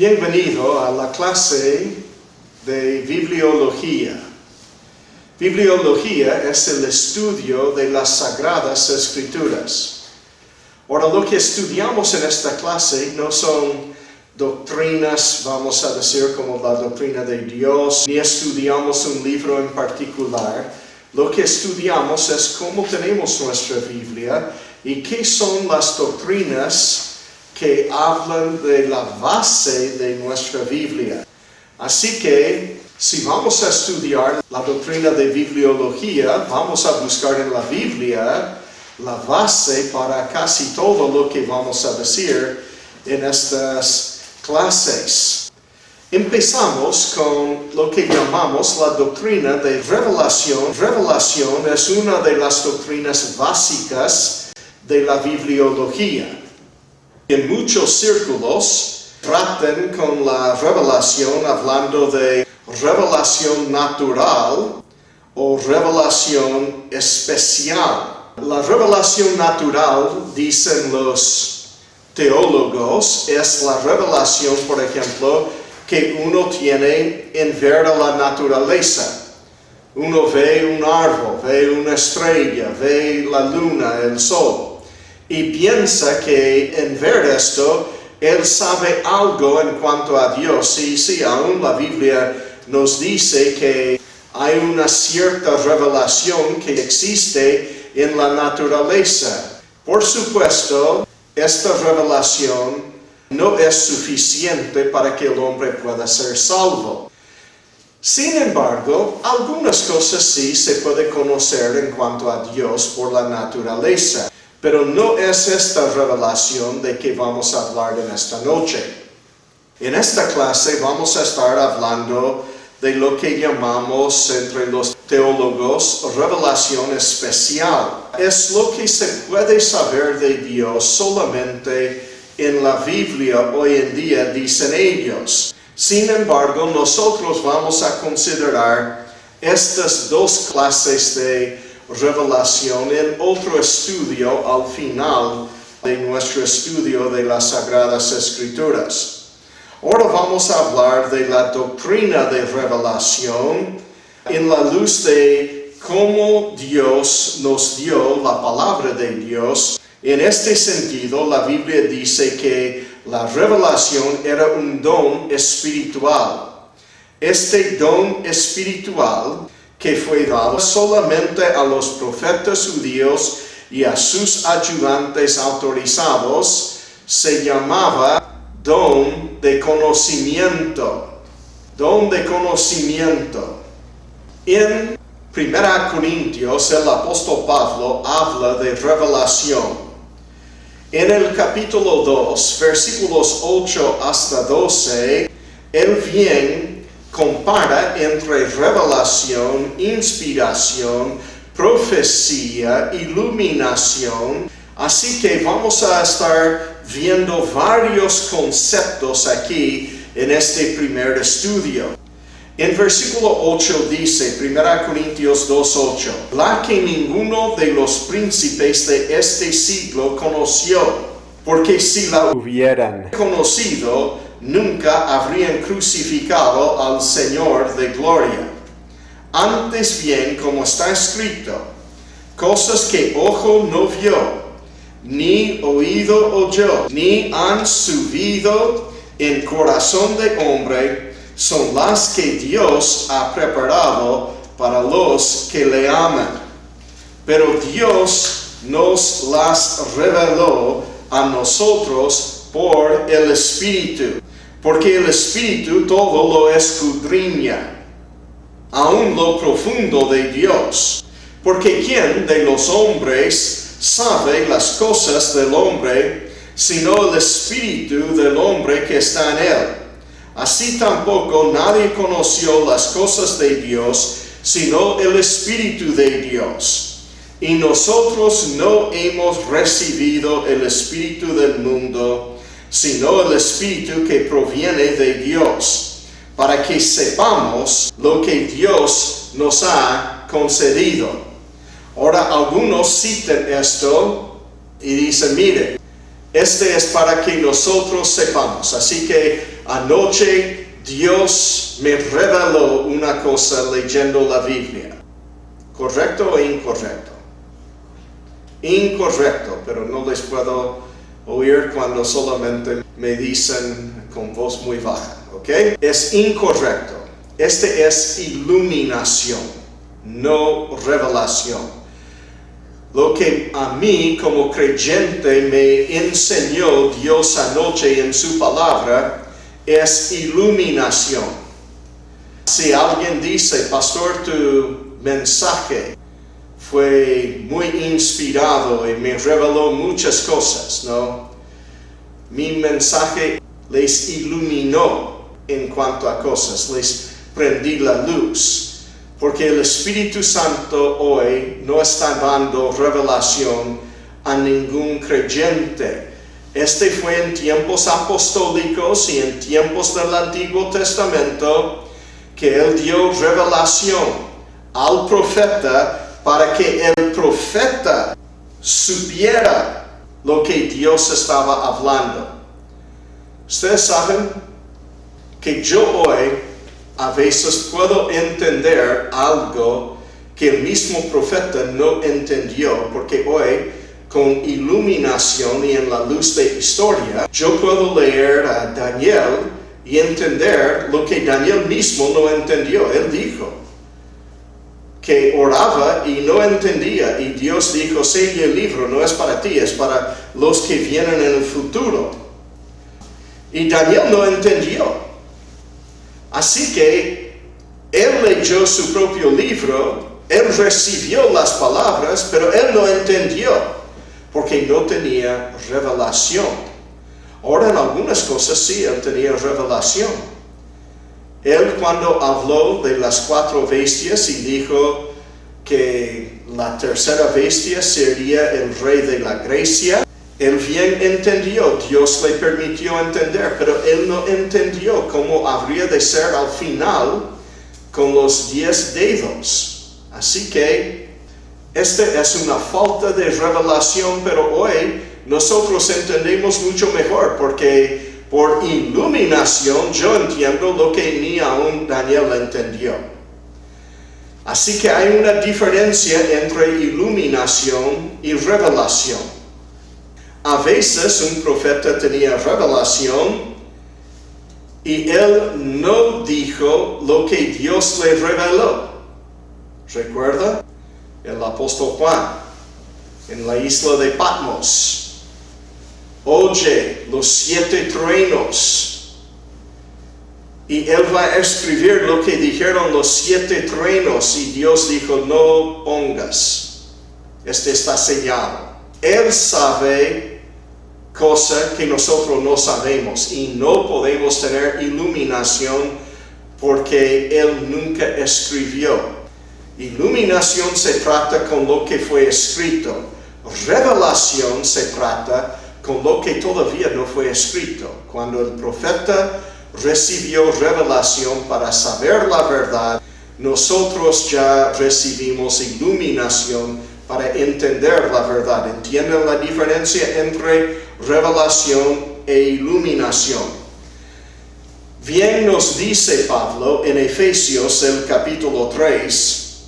Bienvenido a la clase de Bibliología. Bibliología es el estudio de las Sagradas Escrituras. Ahora, lo que estudiamos en esta clase no son doctrinas, vamos a decir, como la doctrina de Dios, ni estudiamos un libro en particular. Lo que estudiamos es cómo tenemos nuestra Biblia y qué son las doctrinas que hablan de la base de nuestra Biblia. Así que, si vamos a estudiar la doctrina de bibliología, vamos a buscar en la Biblia la base para casi todo lo que vamos a decir en estas clases. Empezamos con lo que llamamos la doctrina de revelación. Revelación es una de las doctrinas básicas de la bibliología. En muchos círculos tratan con la revelación hablando de revelación natural o revelación especial. La revelación natural, dicen los teólogos, es la revelación, por ejemplo, que uno tiene en ver a la naturaleza. Uno ve un árbol, ve una estrella, ve la luna, el sol. Y piensa que en ver esto, él sabe algo en cuanto a Dios. Y sí, aún la Biblia nos dice que hay una cierta revelación que existe en la naturaleza. Por supuesto, esta revelación no es suficiente para que el hombre pueda ser salvo. Sin embargo, algunas cosas sí se puede conocer en cuanto a Dios por la naturaleza. Pero no es esta revelación de que vamos a hablar en esta noche. En esta clase vamos a estar hablando de lo que llamamos entre los teólogos revelación especial. Es lo que se puede saber de Dios solamente en la Biblia hoy en día, dicen ellos. Sin embargo, nosotros vamos a considerar estas dos clases de revelación en otro estudio al final de nuestro estudio de las Sagradas Escrituras. Ahora vamos a hablar de la doctrina de revelación en la luz de cómo Dios nos dio la palabra de Dios. En este sentido, la Biblia dice que la revelación era un don espiritual. Este don espiritual que fue dado solamente a los profetas judíos y a sus ayudantes autorizados, se llamaba don de conocimiento. Don de conocimiento. En 1 Corintios, el apóstol Pablo habla de revelación. En el capítulo 2, versículos 8 hasta 12, él bien compara entre revelación, inspiración, profecía, iluminación. Así que vamos a estar viendo varios conceptos aquí en este primer estudio. En versículo 8 dice, 1 Corintios 2:8, la que ninguno de los príncipes de este siglo conoció, porque si la hubieran conocido, nunca habrían crucificado al Señor de gloria. Antes bien, como está escrito, cosas que ojo no vio, ni oído oyó, ni han subido en corazón de hombre, son las que Dios ha preparado para los que le aman. Pero Dios nos las reveló a nosotros por el Espíritu, porque el Espíritu todo lo escudriña, aun lo profundo de Dios. Porque ¿quién de los hombres sabe las cosas del hombre, sino el Espíritu del hombre que está en él? Así tampoco nadie conoció las cosas de Dios, sino el Espíritu de Dios. Y nosotros no hemos recibido el Espíritu del mundo, sino el Espíritu que proviene de Dios, para que sepamos lo que Dios nos ha concedido. Ahora algunos citan esto y dicen, mire, este es para que nosotros sepamos. Así que Anoche Dios me reveló una cosa leyendo la Biblia. ¿Correcto o incorrecto? Incorrecto, pero no les puedo oír cuando solamente me dicen con voz muy baja, ¿ok? Es incorrecto. Este es iluminación, no revelación. Lo que a mí como creyente me enseñó Dios anoche en su palabra es iluminación. Si alguien dice, pastor, tu mensaje fue muy inspirado y me reveló muchas cosas, ¿no? Mi mensaje les iluminó en cuanto a cosas, les prendí la luz. Porque el Espíritu Santo hoy no está dando revelación a ningún creyente. Este fue en tiempos apostólicos y en tiempos del Antiguo Testamento que Él dio revelación al profeta para que el profeta supiera lo que Dios estaba hablando. Ustedes saben que yo hoy a veces puedo entender algo que el mismo profeta no entendió, porque hoy, con iluminación y en la luz de historia, yo puedo leer a Daniel y entender lo que Daniel mismo no entendió. Él dijo que oraba y no entendía, y Dios dijo, sella el libro, no es para ti, es para los que vienen en el futuro. Y Daniel no entendió. Así que él leyó su propio libro, él recibió las palabras, pero él no entendió, porque no tenía revelación. Ahora en algunas cosas sí, él tenía revelación. Él cuando habló de las 4 bestias y dijo que la tercera bestia sería el rey de la Grecia, él bien entendió, Dios le permitió entender, pero él no entendió cómo habría de ser al final con los 10 dedos. Así que esta es una falta de revelación, pero hoy nosotros entendemos mucho mejor, porque por iluminación yo entiendo lo que ni aún Daniel entendió. Así que hay una diferencia entre iluminación y revelación. A veces un profeta tenía revelación y él no dijo lo que Dios le reveló. ¿Recuerda? El apóstol Juan en la isla de Patmos. Oye los 7 truenos. Y él va a escribir lo que dijeron los 7 truenos y Dios dijo, no pongas. Este está sellado. Él sabe cosa que nosotros no sabemos y no podemos tener iluminación porque Él nunca escribió. Iluminación se trata con lo que fue escrito. Revelación se trata con lo que todavía no fue escrito. Cuando el profeta recibió revelación para saber la verdad, nosotros ya recibimos iluminación para entender la verdad. ¿Entienden la diferencia entre revelación e iluminación? Bien nos dice Pablo en Efesios el capítulo 3,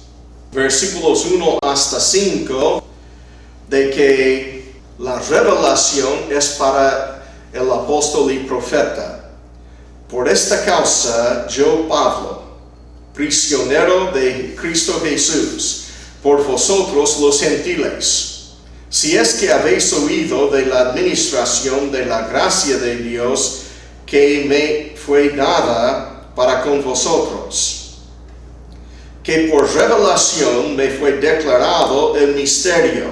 versículos 1 hasta 5, de que la revelación es para el apóstol y profeta. Por esta causa, yo, Pablo, prisionero de Cristo Jesús, por vosotros los gentiles, si es que habéis oído de la administración de la gracia de Dios que me fue dada para con vosotros, que por revelación me fue declarado el misterio,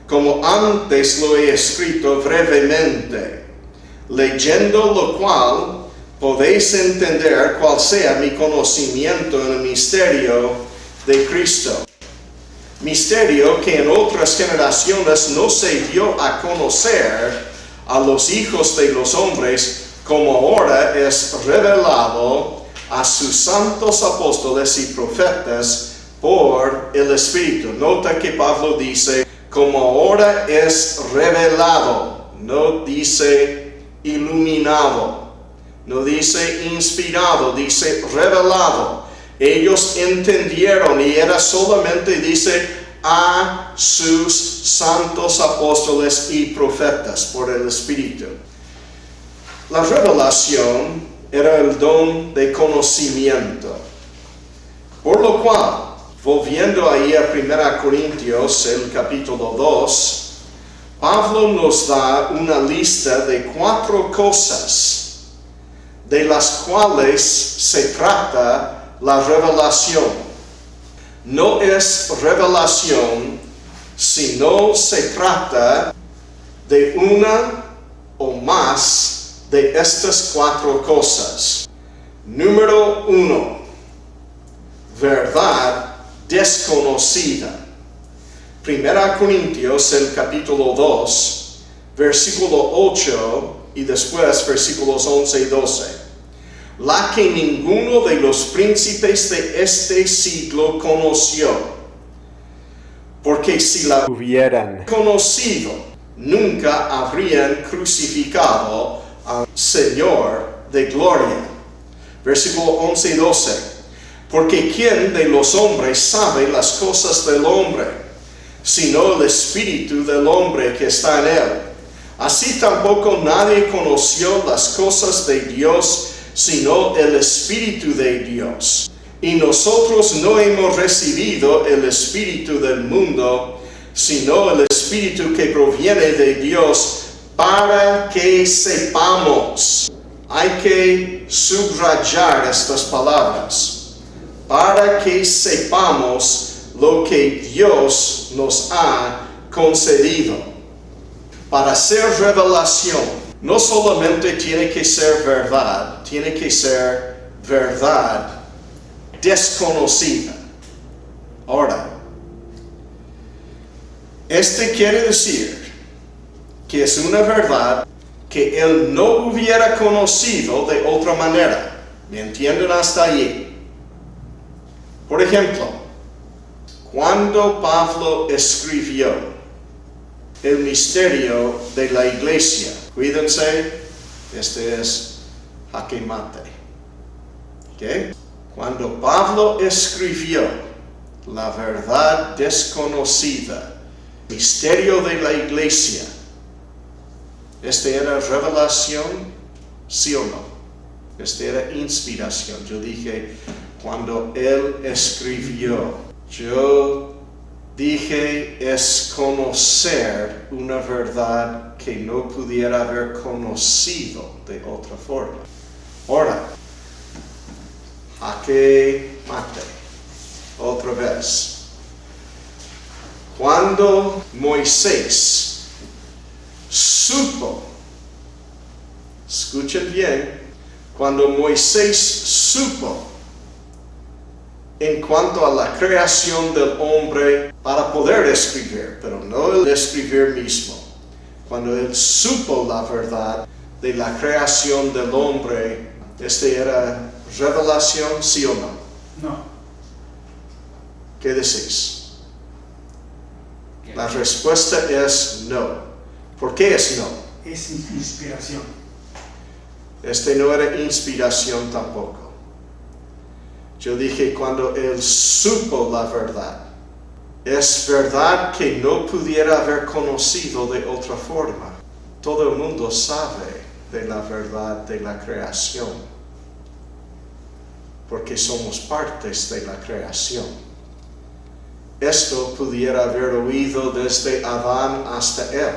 como antes lo he escrito brevemente, leyendo lo cual podéis entender cuál sea mi conocimiento en el misterio de Cristo. Misterio que en otras generaciones no se dio a conocer a los hijos de los hombres, como ahora es revelado a sus santos apóstoles y profetas por el Espíritu. Nota que Pablo dice, como ahora es revelado, no dice iluminado. No dice inspirado, dice revelado. Ellos entendieron y era solamente, dice, a sus santos apóstoles y profetas por el Espíritu. La revelación era el don de conocimiento. Por lo cual, volviendo ahí a 1 Corintios, el capítulo 2, Pablo nos da una lista de 4 cosas de las cuales se trata la revelación. No es revelación, sino se trata de una o más de estas 4 cosas. Número 1, verdad desconocida. 1 Corintios, el capítulo 2, versículo 8 y después versículos 11 y 12. La que ninguno de los príncipes de este siglo conoció. Porque si la hubieran conocido, nunca habrían crucificado al Señor de gloria. Versículo 11 y 12. Porque ¿quién de los hombres sabe las cosas del hombre, sino el espíritu del hombre que está en él? Así tampoco nadie conoció las cosas de Dios, sino el Espíritu de Dios. Y nosotros no hemos recibido el Espíritu del mundo, sino el Espíritu que proviene de Dios, para que sepamos. Hay que subrayar estas palabras. Para que sepamos lo que Dios nos ha concedido. Para hacer revelación, no solamente tiene que ser verdad, tiene que ser verdad desconocida. Ahora, este quiere decir que es una verdad que él no hubiera conocido de otra manera. ¿Me entienden hasta allí? Por ejemplo, cuando Pablo escribió el misterio de la iglesia, cuídense, este es jaque mate. ¿Okay? Cuando Pablo escribió la verdad desconocida, misterio de la iglesia, ¿este era revelación? ¿Sí o no? Este era inspiración. Yo dije, cuando él escribió, yo dije, es conocer una verdad que no pudiera haber conocido de otra forma. Ahora, jaque mate. Otra vez. Cuando Moisés supo, escuchen bien, cuando Moisés supo en cuanto a la creación del hombre para poder escribir, pero no el escribir mismo. Cuando él supo la verdad de la creación del hombre, ¿este era revelación, sí o no? No. ¿Qué decís? La respuesta es no. ¿Por qué es no? Es inspiración. Este no era inspiración tampoco. Yo dije cuando él supo la verdad. Es verdad que no pudiera haber conocido de otra forma. Todo el mundo sabe de la verdad de la creación, porque somos partes de la creación. Esto pudiera haber oído desde Adán hasta él,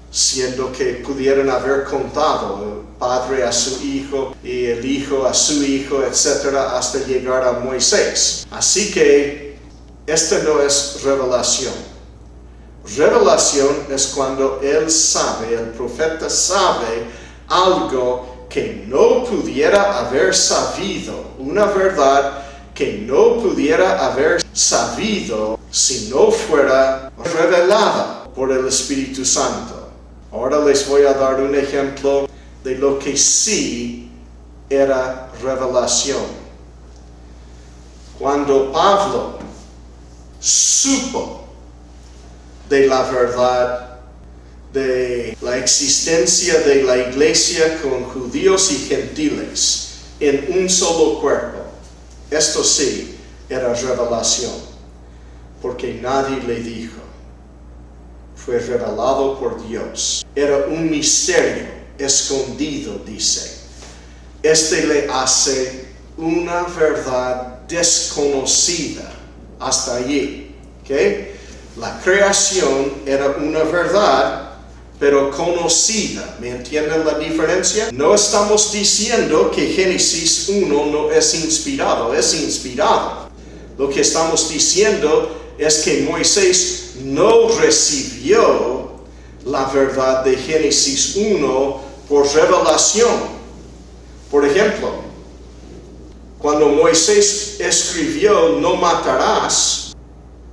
siendo que pudieran haber contado el padre a su hijo y el hijo a su hijo, etc., hasta llegar a Moisés. Así que esta no es revelación. Revelación es cuando él sabe, el profeta sabe algo que no pudiera haber sabido, una verdad que no pudiera haber sabido si no fuera revelada por el Espíritu Santo. Ahora les voy a dar un ejemplo de lo que sí era revelación. Cuando Pablo supo de la verdad de la existencia de la iglesia con judíos y gentiles en un solo cuerpo. Esto sí era revelación, porque nadie le dijo. Fue revelado por Dios. Era un misterio escondido, dice. Este le hace una verdad desconocida hasta allí. ¿Okay? La creación era una verdad, pero conocida. ¿Me entienden la diferencia? No estamos diciendo que Génesis 1 no es inspirado, es inspirado. Lo que estamos diciendo es que Moisés no recibió la verdad de Génesis 1 por revelación. Por ejemplo, cuando Moisés escribió "no matarás",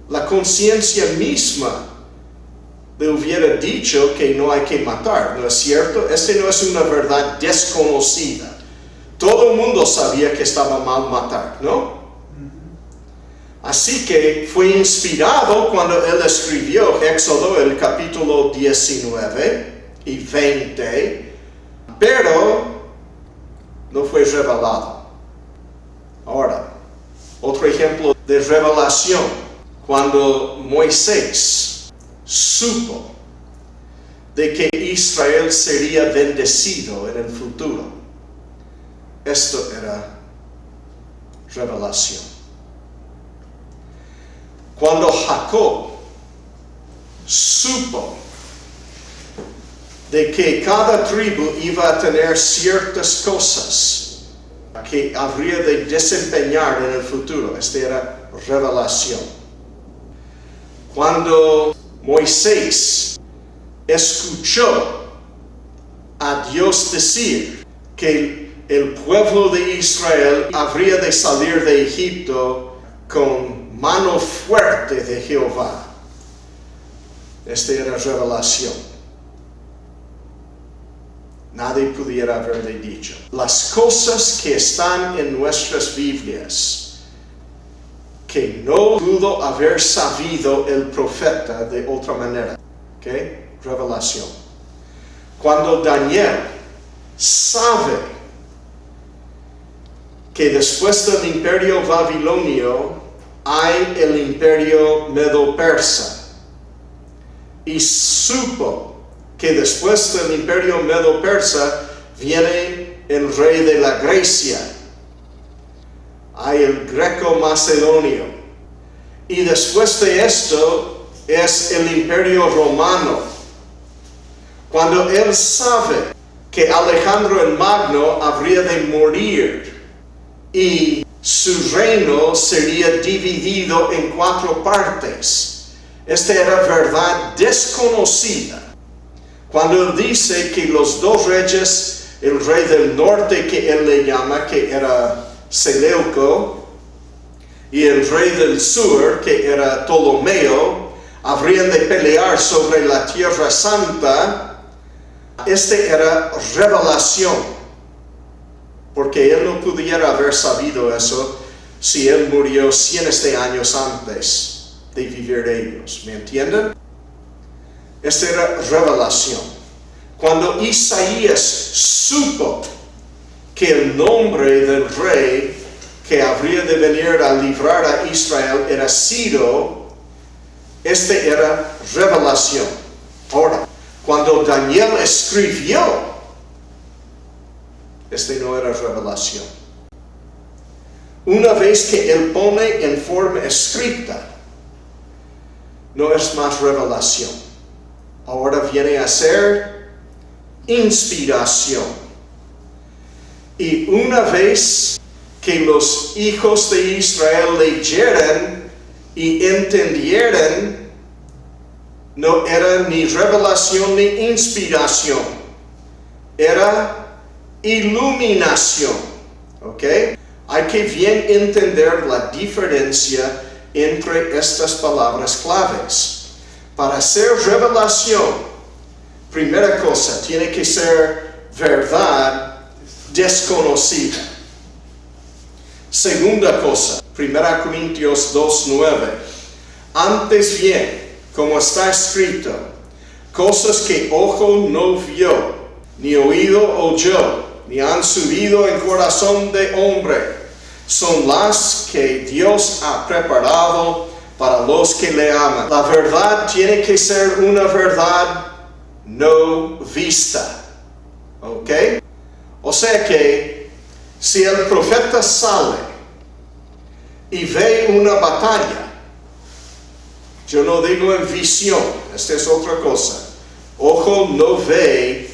la conciencia misma le hubiera dicho que no hay que matar, ¿no es cierto? Este no es una verdad desconocida. Todo el mundo sabía que estaba mal matar, ¿no? Así que fue inspirado cuando él escribió Éxodo, el capítulo 19 y 20, pero no fue revelado. Ahora, otro ejemplo de revelación, cuando Moisés supo de que Israel sería bendecido en el futuro. Esto era revelación. Cuando Jacob supo de que cada tribu iba a tener ciertas cosas que habría de desempeñar en el futuro, esta era revelación. Cuando Moisés escuchó a Dios decir que el pueblo de Israel habría de salir de Egipto con mano fuerte de Jehová. Esta era revelación. Nadie pudiera haberle dicho. Las cosas que están en nuestras Biblias, que no pudo haber sabido el profeta de otra manera. ¿Okay? Revelación. Cuando Daniel sabe que después del imperio babilonio hay el imperio medo-persa, y supo que después del imperio medo-persa viene el rey de la Grecia, hay el greco-macedonio, y después de esto es el imperio romano. Cuando él sabe que Alejandro el Magno habría de morir y su reino sería dividido en 4 partes. Esta era verdad desconocida. Cuando él dice que los 2 reyes, el rey del norte que él le llama, que era Seleuco, y el rey del sur, que era Ptolomeo, habrían de pelear sobre la Tierra Santa, esta era revelación. Porque él no pudiera haber sabido eso si él murió cientos de años antes de vivir ellos. ¿Me entienden? Esta era revelación. Cuando Isaías supo que el nombre del rey que habría de venir a librar a Israel era Ciro, esta era revelación. Ahora, cuando Daniel escribió, este no era revelación. Una vez que él pone en forma escrita, no es más revelación. Ahora viene a ser inspiración. Y una vez que los hijos de Israel leyeran y entendieran, no era ni revelación ni inspiración. Era iluminación. ¿Ok? Hay que bien entender la diferencia entre estas palabras claves. Para ser revelación, primera cosa, tiene que ser verdad desconocida. Segunda cosa, 1 Corintios 2:9. Antes bien, como está escrito, cosas que ojo no vio, ni oído oyó, ni han subido en corazón de hombre, son las que Dios ha preparado para los que le aman. La verdad tiene que ser una verdad no vista. ¿Ok? O sea que si el profeta sale y ve una batalla, yo no digo en visión, esta es otra cosa. Ojo no ve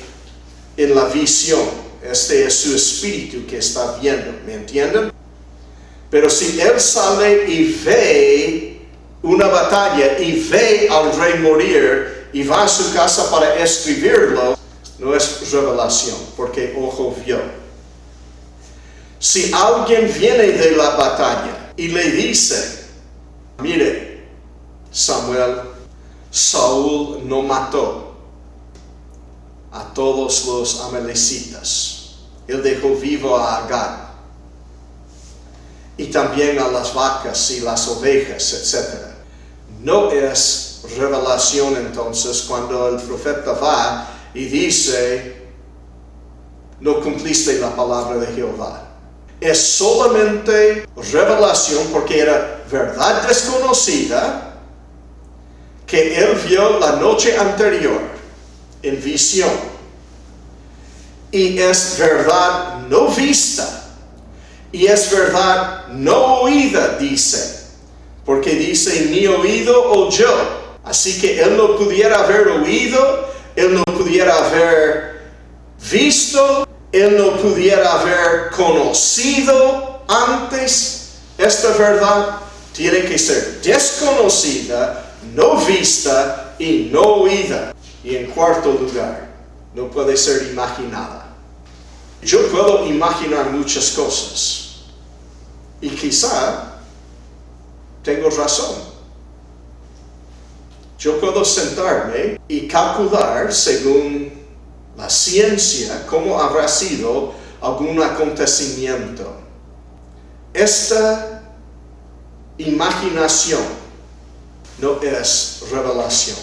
en la visión, este es su espíritu que está viendo, ¿me entienden? Pero si él sale y ve una batalla y ve al rey morir y va a su casa para escribirlo, no es revelación, porque ojo vio. Si alguien viene de la batalla y le dice, mire, Samuel, Saúl no mató a todos los amalecitas, él dejó vivo a Agag, y también a las vacas y las ovejas, etc. No es revelación entonces cuando el profeta va y dice, no cumpliste la palabra de Jehová. Es solamente revelación porque era verdad desconocida que él vio la noche anterior en visión. Y es verdad no vista. Y es verdad no oída, dice. Porque dice, ni oído oyó. Así que él no pudiera haber oído, él no pudiera haber visto, él no pudiera haber conocido antes. Esta verdad tiene que ser desconocida, no vista y no oída. Y en cuarto lugar, no puede ser imaginada. Yo puedo imaginar muchas cosas. Y quizá tengo razón. Yo puedo sentarme y calcular según la ciencia cómo habrá sido algún acontecimiento. Esta imaginación no es revelación.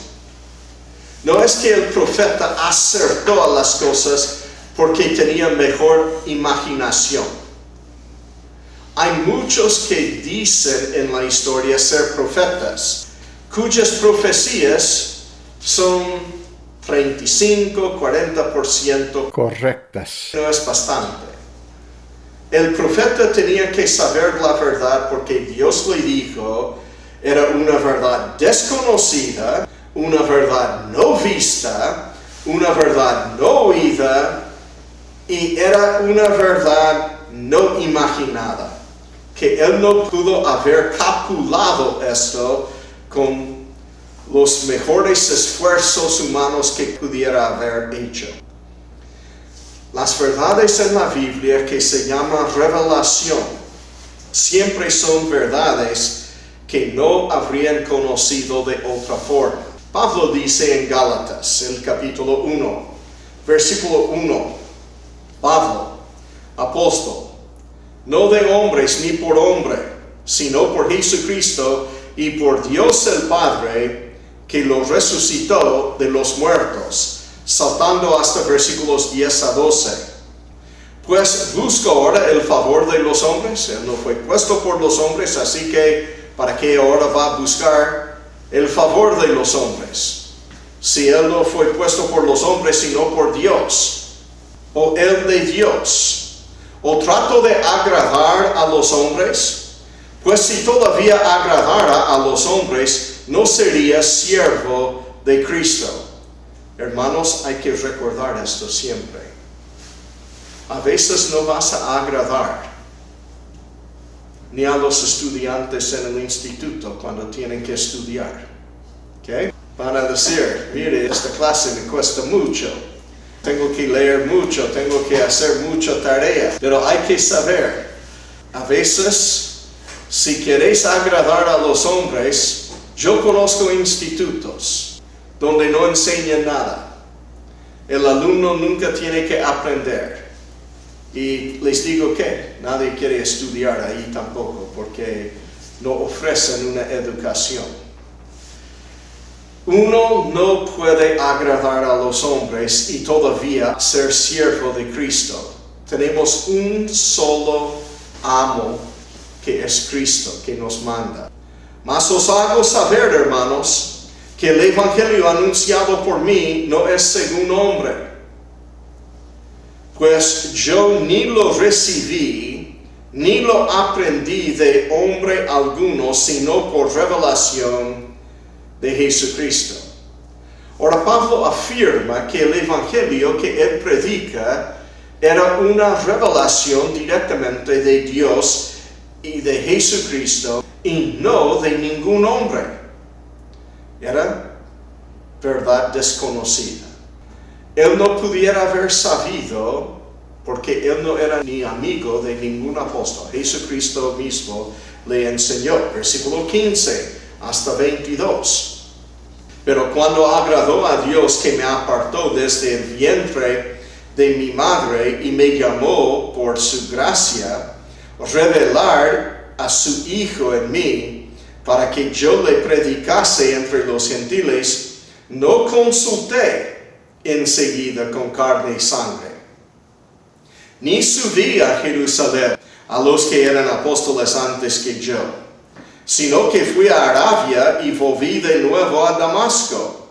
No es que el profeta acertó a las cosas porque tenía mejor imaginación. Hay muchos que dicen en la historia ser profetas, cuyas profecías son 35-40% correctas. No es bastante. El profeta tenía que saber la verdad porque Dios le dijo, era una verdad desconocida, una verdad no vista, una verdad no oída, y era una verdad no imaginada, que él no pudo haber calculado esto con los mejores esfuerzos humanos que pudiera haber hecho. Las verdades en la Biblia que se llama revelación siempre son verdades que no habrían conocido de otra forma. Pablo dice en Gálatas, el capítulo 1, versículo 1, Pablo, apóstol, no de hombres ni por hombre, sino por Jesucristo y por Dios el Padre, que lo resucitó de los muertos, saltando hasta versículos 10 a 12. Pues busca ahora el favor de los hombres. Él no fue puesto por los hombres, así que ¿para qué ahora va a buscar el favor de los hombres? Si él no fue puesto por los hombres, sino por Dios, o el de Dios, o trato de agradar a los hombres, pues si todavía agradara a los hombres, no sería siervo de Cristo. Hermanos, hay que recordar esto siempre. A veces no vas a agradar ni a los estudiantes en el instituto cuando tienen que estudiar. ¿Okay? Van a decir, mire, esta clase me cuesta mucho. Tengo que leer mucho, tengo que hacer mucha tarea. Pero hay que saber, a veces, si queréis agradar a los hombres, yo conozco institutos donde no enseñan nada. El alumno nunca tiene que aprender. Y les digo que nadie quiere estudiar ahí tampoco, porque no ofrecen una educación. Uno no puede agradar a los hombres y todavía ser siervo de Cristo. Tenemos un solo amo, que es Cristo, que nos manda. Mas os hago saber, hermanos, que el evangelio anunciado por mí no es según hombre. Pues yo ni lo recibí, ni lo aprendí de hombre alguno, sino por revelación de Jesucristo. Ahora Pablo afirma que el evangelio que él predica era una revelación directamente de Dios y de Jesucristo y no de ningún hombre. Era verdad desconocida. Él no pudiera haber sabido porque él no era ni amigo de ningún apóstol. Jesucristo mismo le enseñó. Versículo 15 hasta 22. Pero cuando agradó a Dios que me apartó desde el vientre de mi madre y me llamó por su gracia, revelar a su Hijo en mí, para que yo le predicase entre los gentiles, no consulté enseguida con carne y sangre, ni subí a Jerusalén a los que eran apóstoles antes que yo, sino que fui a Arabia y volví de nuevo a Damasco.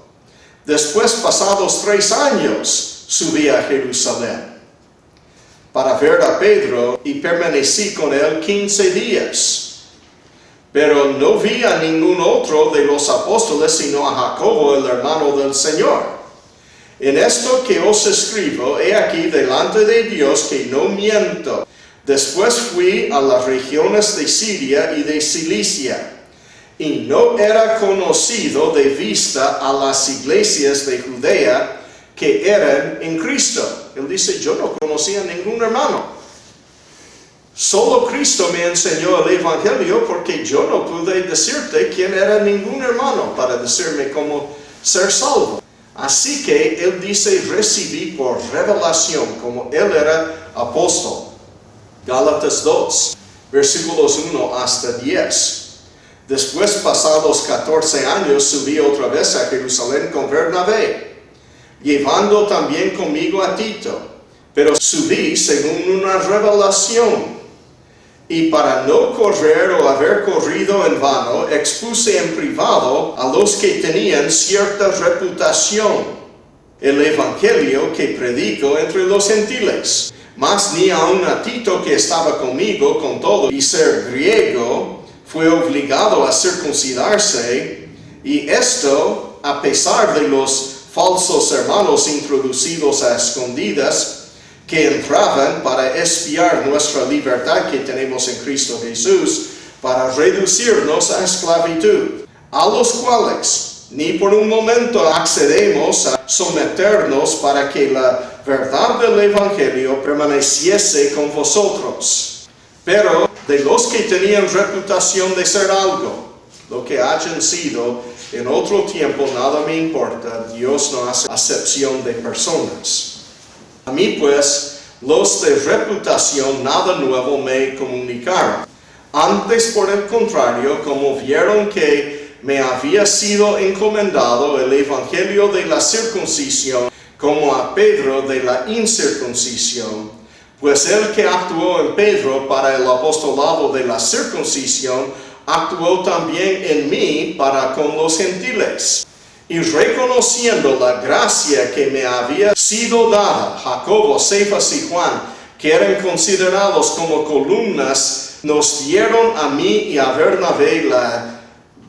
Después, pasados 3 años, subí a Jerusalén para ver a Pedro y permanecí con él 15 días. Pero no vi a ningún otro de los apóstoles sino a Jacobo, el hermano del Señor. En esto que os escribo, he aquí delante de Dios que no miento. Después fui a las regiones de Siria y de Cilicia, y no era conocido de vista a las iglesias de Judea que eran en Cristo. Él dice, yo no conocía a ningún hermano. Solo Cristo me enseñó el evangelio porque yo no pude decirte quién era ningún hermano para decirme cómo ser salvo. Así que él dice, recibí por revelación como él era apóstol. Gálatas 2, versículos 1 hasta 10. Después, pasados 14 años, subí otra vez a Jerusalén con Bernabé, llevando también conmigo a Tito. Pero subí según una revelación. Y para no correr o haber corrido en vano, expuse en privado a los que tenían cierta reputación el evangelio que predico entre los gentiles. Mas ni aun a Tito, que estaba conmigo con todo y ser griego, fue obligado a circuncidarse, y esto a pesar de los falsos hermanos introducidos a escondidas, que entraban para espiar nuestra libertad que tenemos en Cristo Jesús, para reducirnos a esclavitud, a los cuales ni por un momento accedemos a someternos para que la verdad del evangelio permaneciese con vosotros. Pero de los que tenían reputación de ser algo, lo que hayan sido en otro tiempo, nada me importa. Dios no hace acepción de personas. A mí pues, los de reputación nada nuevo me comunicaron. Antes, por el contrario, como vieron que me había sido encomendado el evangelio de la circuncisión, como a Pedro de la incircuncisión, pues el que actuó en Pedro para el apostolado de la circuncisión, actuó también en mí para con los gentiles. Y reconociendo la gracia que me había sido dada, Jacobo, Cefas y Juan, que eran considerados como columnas, nos dieron a mí y a Bernabé la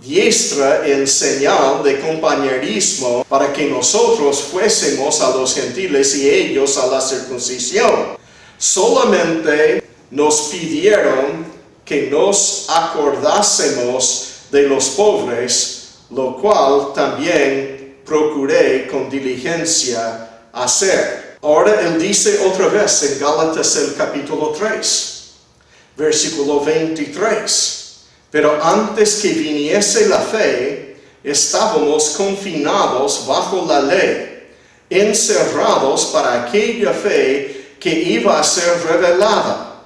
diestra en señal de compañerismo para que nosotros fuésemos a los gentiles y ellos a la circuncisión. Solamente nos pidieron que nos acordásemos de los pobres, lo cual también procuré con diligencia hacer. Ahora él dice otra vez en Gálatas el capítulo 3, versículo 23. Pero antes que viniese la fe, estábamos confinados bajo la ley, encerrados para aquella fe que iba a ser revelada.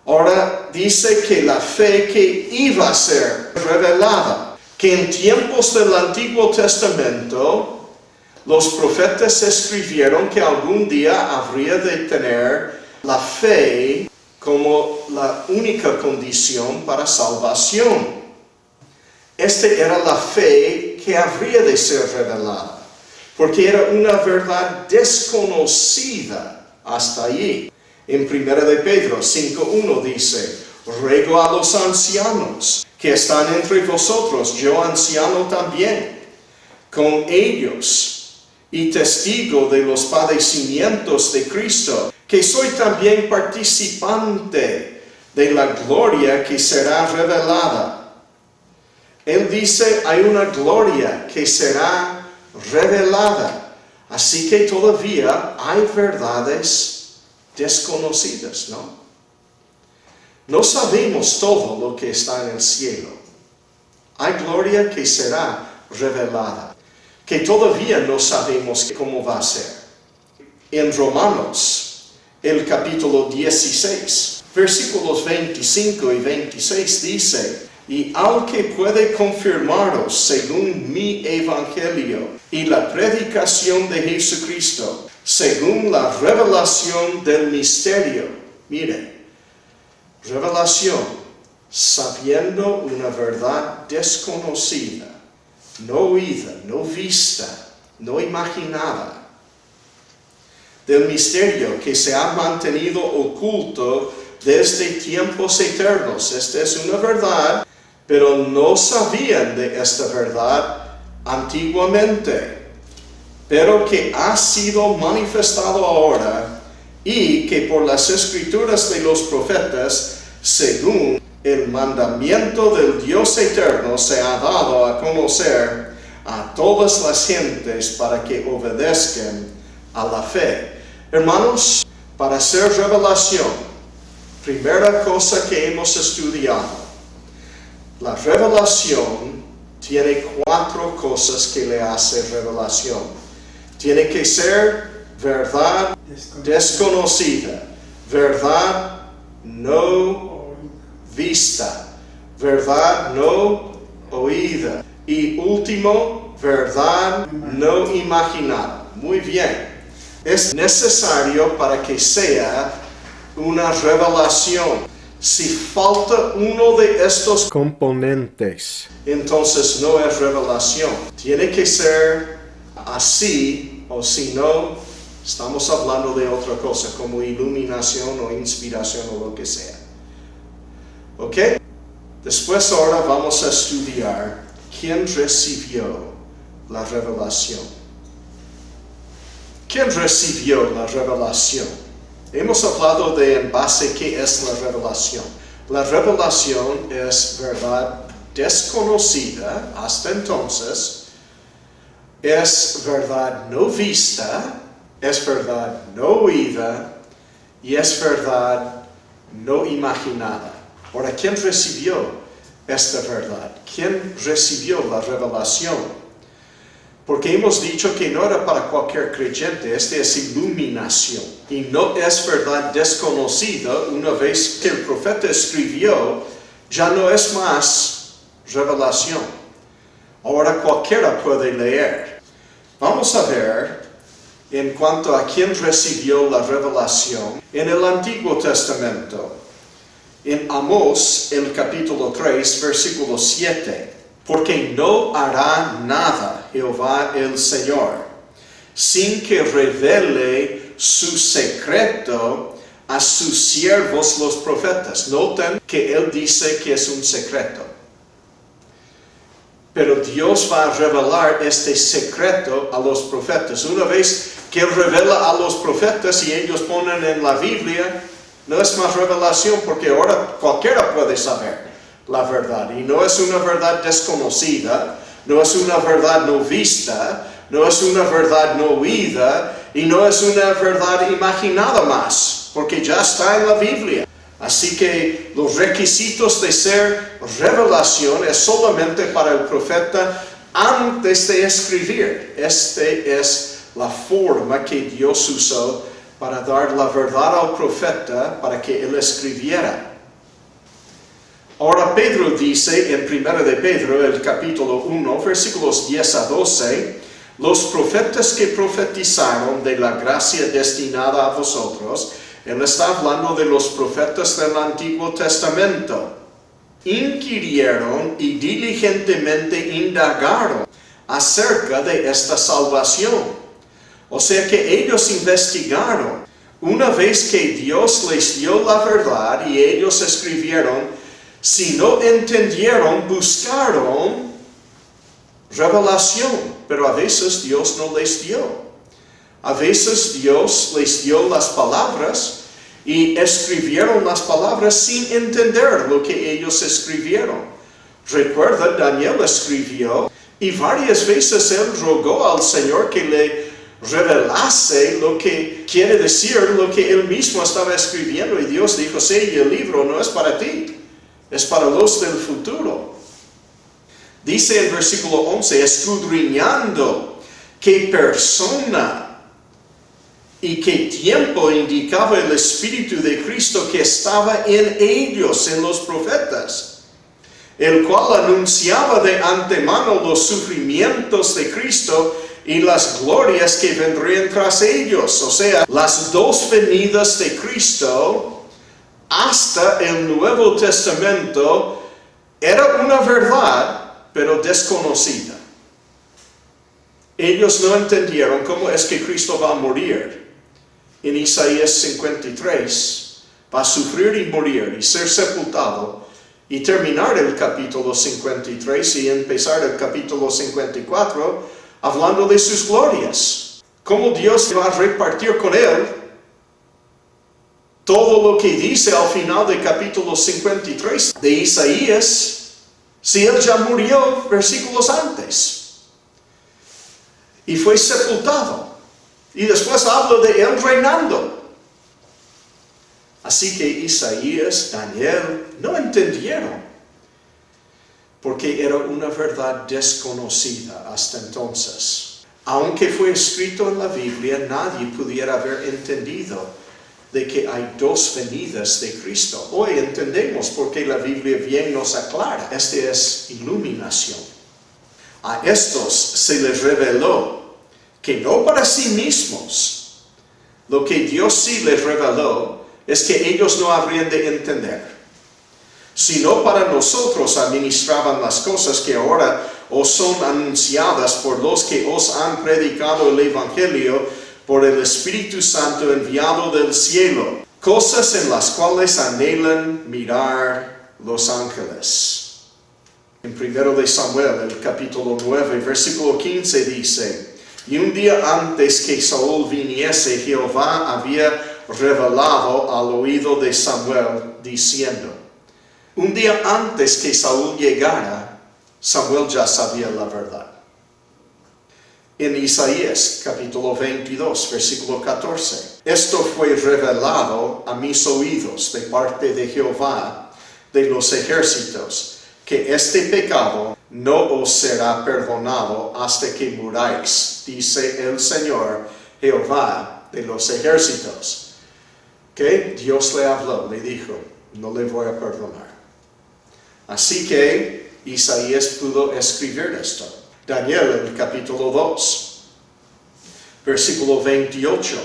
Ahora dice que la fe que iba a ser revelada. que en tiempos del Antiguo Testamento los profetas escribieron que algún día habría de tener la fe como la única condición para salvación. Esta era la fe que habría de ser revelada, porque era una verdad desconocida hasta allí. En 1 de Pedro 5:1 dice, ruego a los ancianos que están entre vosotros, yo anciano también, con ellos y testigo de los padecimientos de Cristo, que soy también participante de la gloria que será revelada. Él dice, hay una gloria que será revelada. Así que todavía hay verdades desconocidas, ¿no? No sabemos todo lo que está en el cielo. Hay gloria que será revelada, que todavía no sabemos cómo va a ser. En Romanos, el capítulo 16, versículos 25 y 26 dice, y aunque puede confirmaros según mi evangelio y la predicación de Jesucristo, según la revelación del misterio, mire, revelación, sabiendo una verdad desconocida, no oída, no vista, no imaginada, del misterio que se ha mantenido oculto desde tiempos eternos. Esta es una verdad, pero no sabían de esta verdad antiguamente, pero que ha sido manifestado ahora y que por las escrituras de los profetas, según el mandamiento del Dios eterno, se ha dado a conocer a todas las gentes para que obedezcan a la fe. Hermanos, para hacer revelación, primera cosa que hemos estudiado, la revelación tiene 4 cosas que le hace revelación. Tiene que ser verdad desconocida, verdad no vista, verdad no oída y último, verdad no imaginada. Muy bien, es necesario para que sea una revelación. Si falta uno de estos componentes, entonces no es revelación. Tiene que ser así, o si no, estamos hablando de otra cosa, como iluminación o inspiración o lo que sea. ¿Ok? Después ahora vamos a estudiar quién recibió la revelación. ¿Quién recibió la revelación? Hemos hablado de en base qué es la revelación. La revelación es verdad desconocida hasta entonces, es verdad no vista, es verdad no oída y es verdad no imaginada. Ahora, ¿quién recibió esta verdad? ¿Quién recibió la revelación? Porque hemos dicho que no era para cualquier creyente, esta es iluminación. Y no es verdad desconocida. Una vez que el profeta escribió, ya no es más revelación. Ahora cualquiera puede leer. Vamos a ver en cuanto a quién recibió la revelación en el Antiguo Testamento. En Amós, el capítulo 3, versículo 7. Porque no hará nada Jehová el Señor, sin que revele su secreto a sus siervos los profetas. Noten que él dice que es un secreto. Pero Dios va a revelar este secreto a los profetas. Una vez que él revela a los profetas y ellos ponen en la Biblia, no es más revelación porque ahora cualquiera puede saber la verdad. Y no es una verdad desconocida, no es una verdad no vista, no es una verdad no oída y no es una verdad imaginada más, porque ya está en la Biblia. Así que los requisitos de ser revelación es solamente para el profeta antes de escribir. Esta es la forma que Dios usó para dar la verdad al profeta para que él escribiera. Ahora Pedro dice en 1 de Pedro, el capítulo 1, versículos 10 a 12, los profetas que profetizaron de la gracia destinada a vosotros, él está hablando de los profetas del Antiguo Testamento, inquirieron y diligentemente indagaron acerca de esta salvación. O sea que ellos investigaron. Una vez que Dios les dio la verdad y ellos escribieron, si no entendieron, buscaron revelación, pero a veces Dios no les dio. A veces Dios les dio las palabras y escribieron las palabras sin entender lo que ellos escribieron. Recuerda, Daniel escribió y varias veces él rogó al Señor que le revelase lo que quiere decir lo que él mismo estaba escribiendo. Y Dios dijo, sí, el libro no es para ti, es para los del futuro. Dice en versículo 11, escudriñando qué persona y qué tiempo indicaba el Espíritu de Cristo que estaba en ellos, en los profetas, el cual anunciaba de antemano los sufrimientos de Cristo y las glorias que vendrían tras ellos. O sea, las dos venidas de Cristo hasta el Nuevo Testamento era una verdad, pero desconocida. Ellos no entendieron cómo es que Cristo va a morir. En Isaías 53, va a sufrir y morir y ser sepultado y terminar el capítulo 53 y empezar el capítulo 54 hablando de sus glorias. Cómo Dios va a repartir con él todo lo que dice al final del capítulo 53 de Isaías, si él ya murió versículos antes y fue sepultado. Y después habla de él reinando. Así que Isaías, Daniel, no entendieron. Porque era una verdad desconocida hasta entonces. Aunque fue escrito en la Biblia, nadie pudiera haber entendido de que hay dos venidas de Cristo. Hoy entendemos porque la Biblia bien nos aclara. Esta es iluminación. A estos se les reveló que no para sí mismos, lo que Dios sí les reveló es que ellos no habrían de entender, sino para nosotros administraban las cosas que ahora os son anunciadas por los que os han predicado el Evangelio por el Espíritu Santo enviado del cielo, cosas en las cuales anhelan mirar los ángeles. En 1 de Samuel, el capítulo 9, versículo 15 dice, y un día antes que Saúl viniese, Jehová había revelado al oído de Samuel, diciendo, un día antes que Saúl llegara, Samuel ya sabía la verdad. En Isaías, capítulo 22, versículo 14, esto fue revelado a mis oídos de parte de Jehová de los ejércitos, que este pecado no os será perdonado hasta que muráis, dice el Señor Jehová de los ejércitos. Que Dios le habló, le dijo, no le voy a perdonar. Así que Isaías pudo escribir esto. Daniel, en el capítulo 2, versículo 28,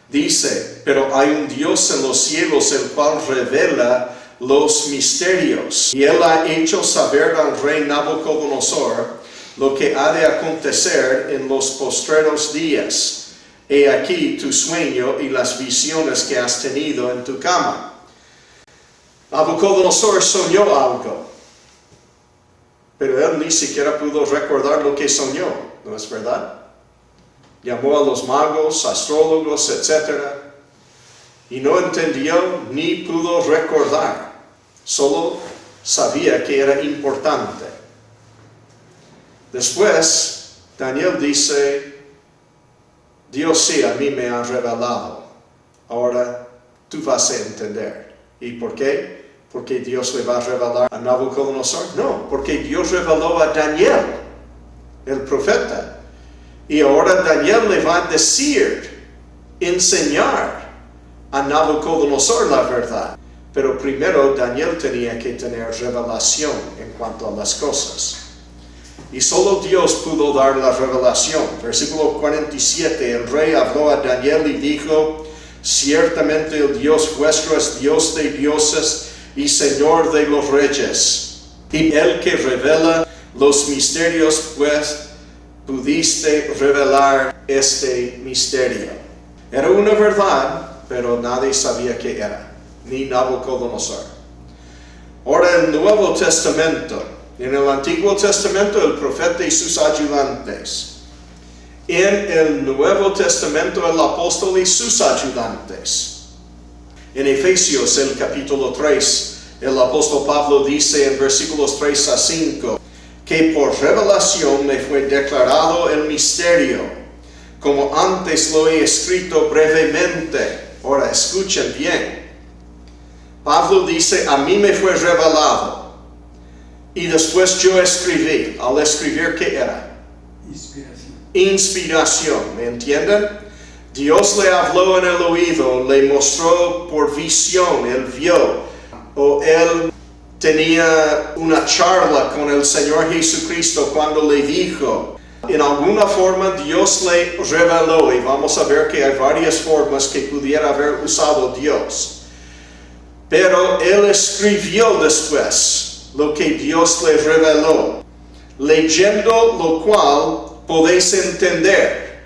dice, pero hay un Dios en los cielos el cual revela los misterios, y él ha hecho saber al rey Nabucodonosor lo que ha de acontecer en los postreros días. He aquí tu sueño y las visiones que has tenido en tu cama. Nabucodonosor soñó algo, pero él ni siquiera pudo recordar lo que soñó, ¿no es verdad? Llamó a los magos, astrólogos, etc. y no entendió ni pudo recordar. Solo sabía que era importante. Después, Daniel dice, Dios sí a mí me ha revelado. Ahora tú vas a entender. ¿Y por qué? ¿Porque Dios le va a revelar a Nabucodonosor? No, porque Dios reveló a Daniel, el profeta. Y ahora Daniel le va a decir, enseñar a Nabucodonosor la verdad. Pero primero Daniel tenía que tener revelación en cuanto a las cosas. Y solo Dios pudo dar la revelación. Versículo 47, el rey habló a Daniel y dijo: ciertamente el Dios vuestro es Dios de dioses y Señor de los reyes, y el que revela los misterios, pues pudiste revelar este misterio. Era una verdad, pero nadie sabía qué era, ni Nabucodonosor. Ahora el Nuevo Testamento. En el Antiguo Testamento el profeta y sus ayudantes. En el Nuevo Testamento el apóstol y sus ayudantes. En Efesios el capítulo 3, el apóstol Pablo dice en versículos 3 a 5, que por revelación me fue declarado el misterio, como antes lo he escrito brevemente. Ahora escuchen bien. Pablo dice: a mí me fue revelado. Y después yo escribí. Al escribir, ¿qué era? Inspiración. ¿Me entienden? Dios le habló en el oído, le mostró por visión, él vio, o él tenía una charla con el Señor Jesucristo cuando le dijo. En alguna forma Dios le reveló, y vamos a ver que hay varias formas que pudiera haber usado Dios. Pero él escribió después lo que Dios le reveló, leyendo lo cual podéis entender.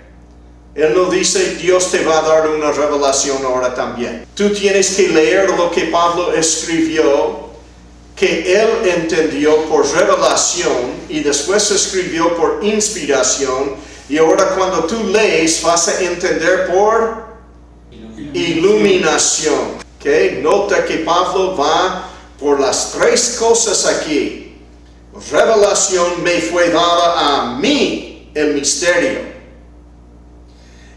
Él no dice: Dios te va a dar una revelación ahora también. Tú tienes que leer lo que Pablo escribió, que él entendió por revelación y después escribió por inspiración, y ahora cuando tú lees vas a entender por iluminación. ¿Okay? Nota que Pablo va por las tres cosas aquí. Revelación, me fue dada a mí el misterio.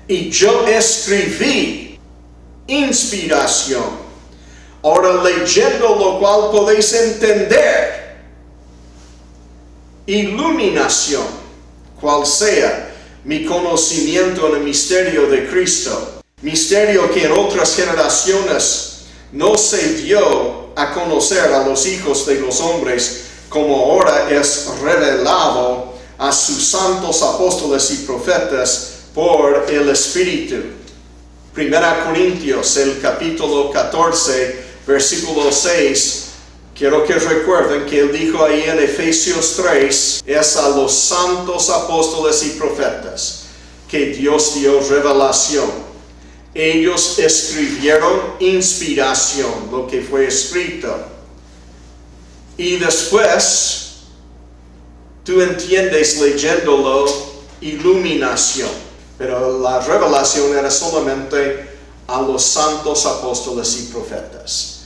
Y yo escribí. Inspiración. Ahora leyendo lo cual podéis entender. Iluminación. Cual sea mi conocimiento en el misterio de Cristo. Misterio que en otras generaciones no se dio a conocer a los hijos de los hombres, como ahora es revelado a sus santos apóstoles y profetas por el Espíritu. 1 Corintios, el capítulo 14, versículo 6. Quiero que recuerden que él dijo ahí en Efesios 3, es a los santos apóstoles y profetas que Dios dio revelación. Ellos escribieron inspiración, lo que fue escrito. Y después, tú entiendes leyéndolo, iluminación. Pero la revelación era solamente a los santos apóstoles y profetas.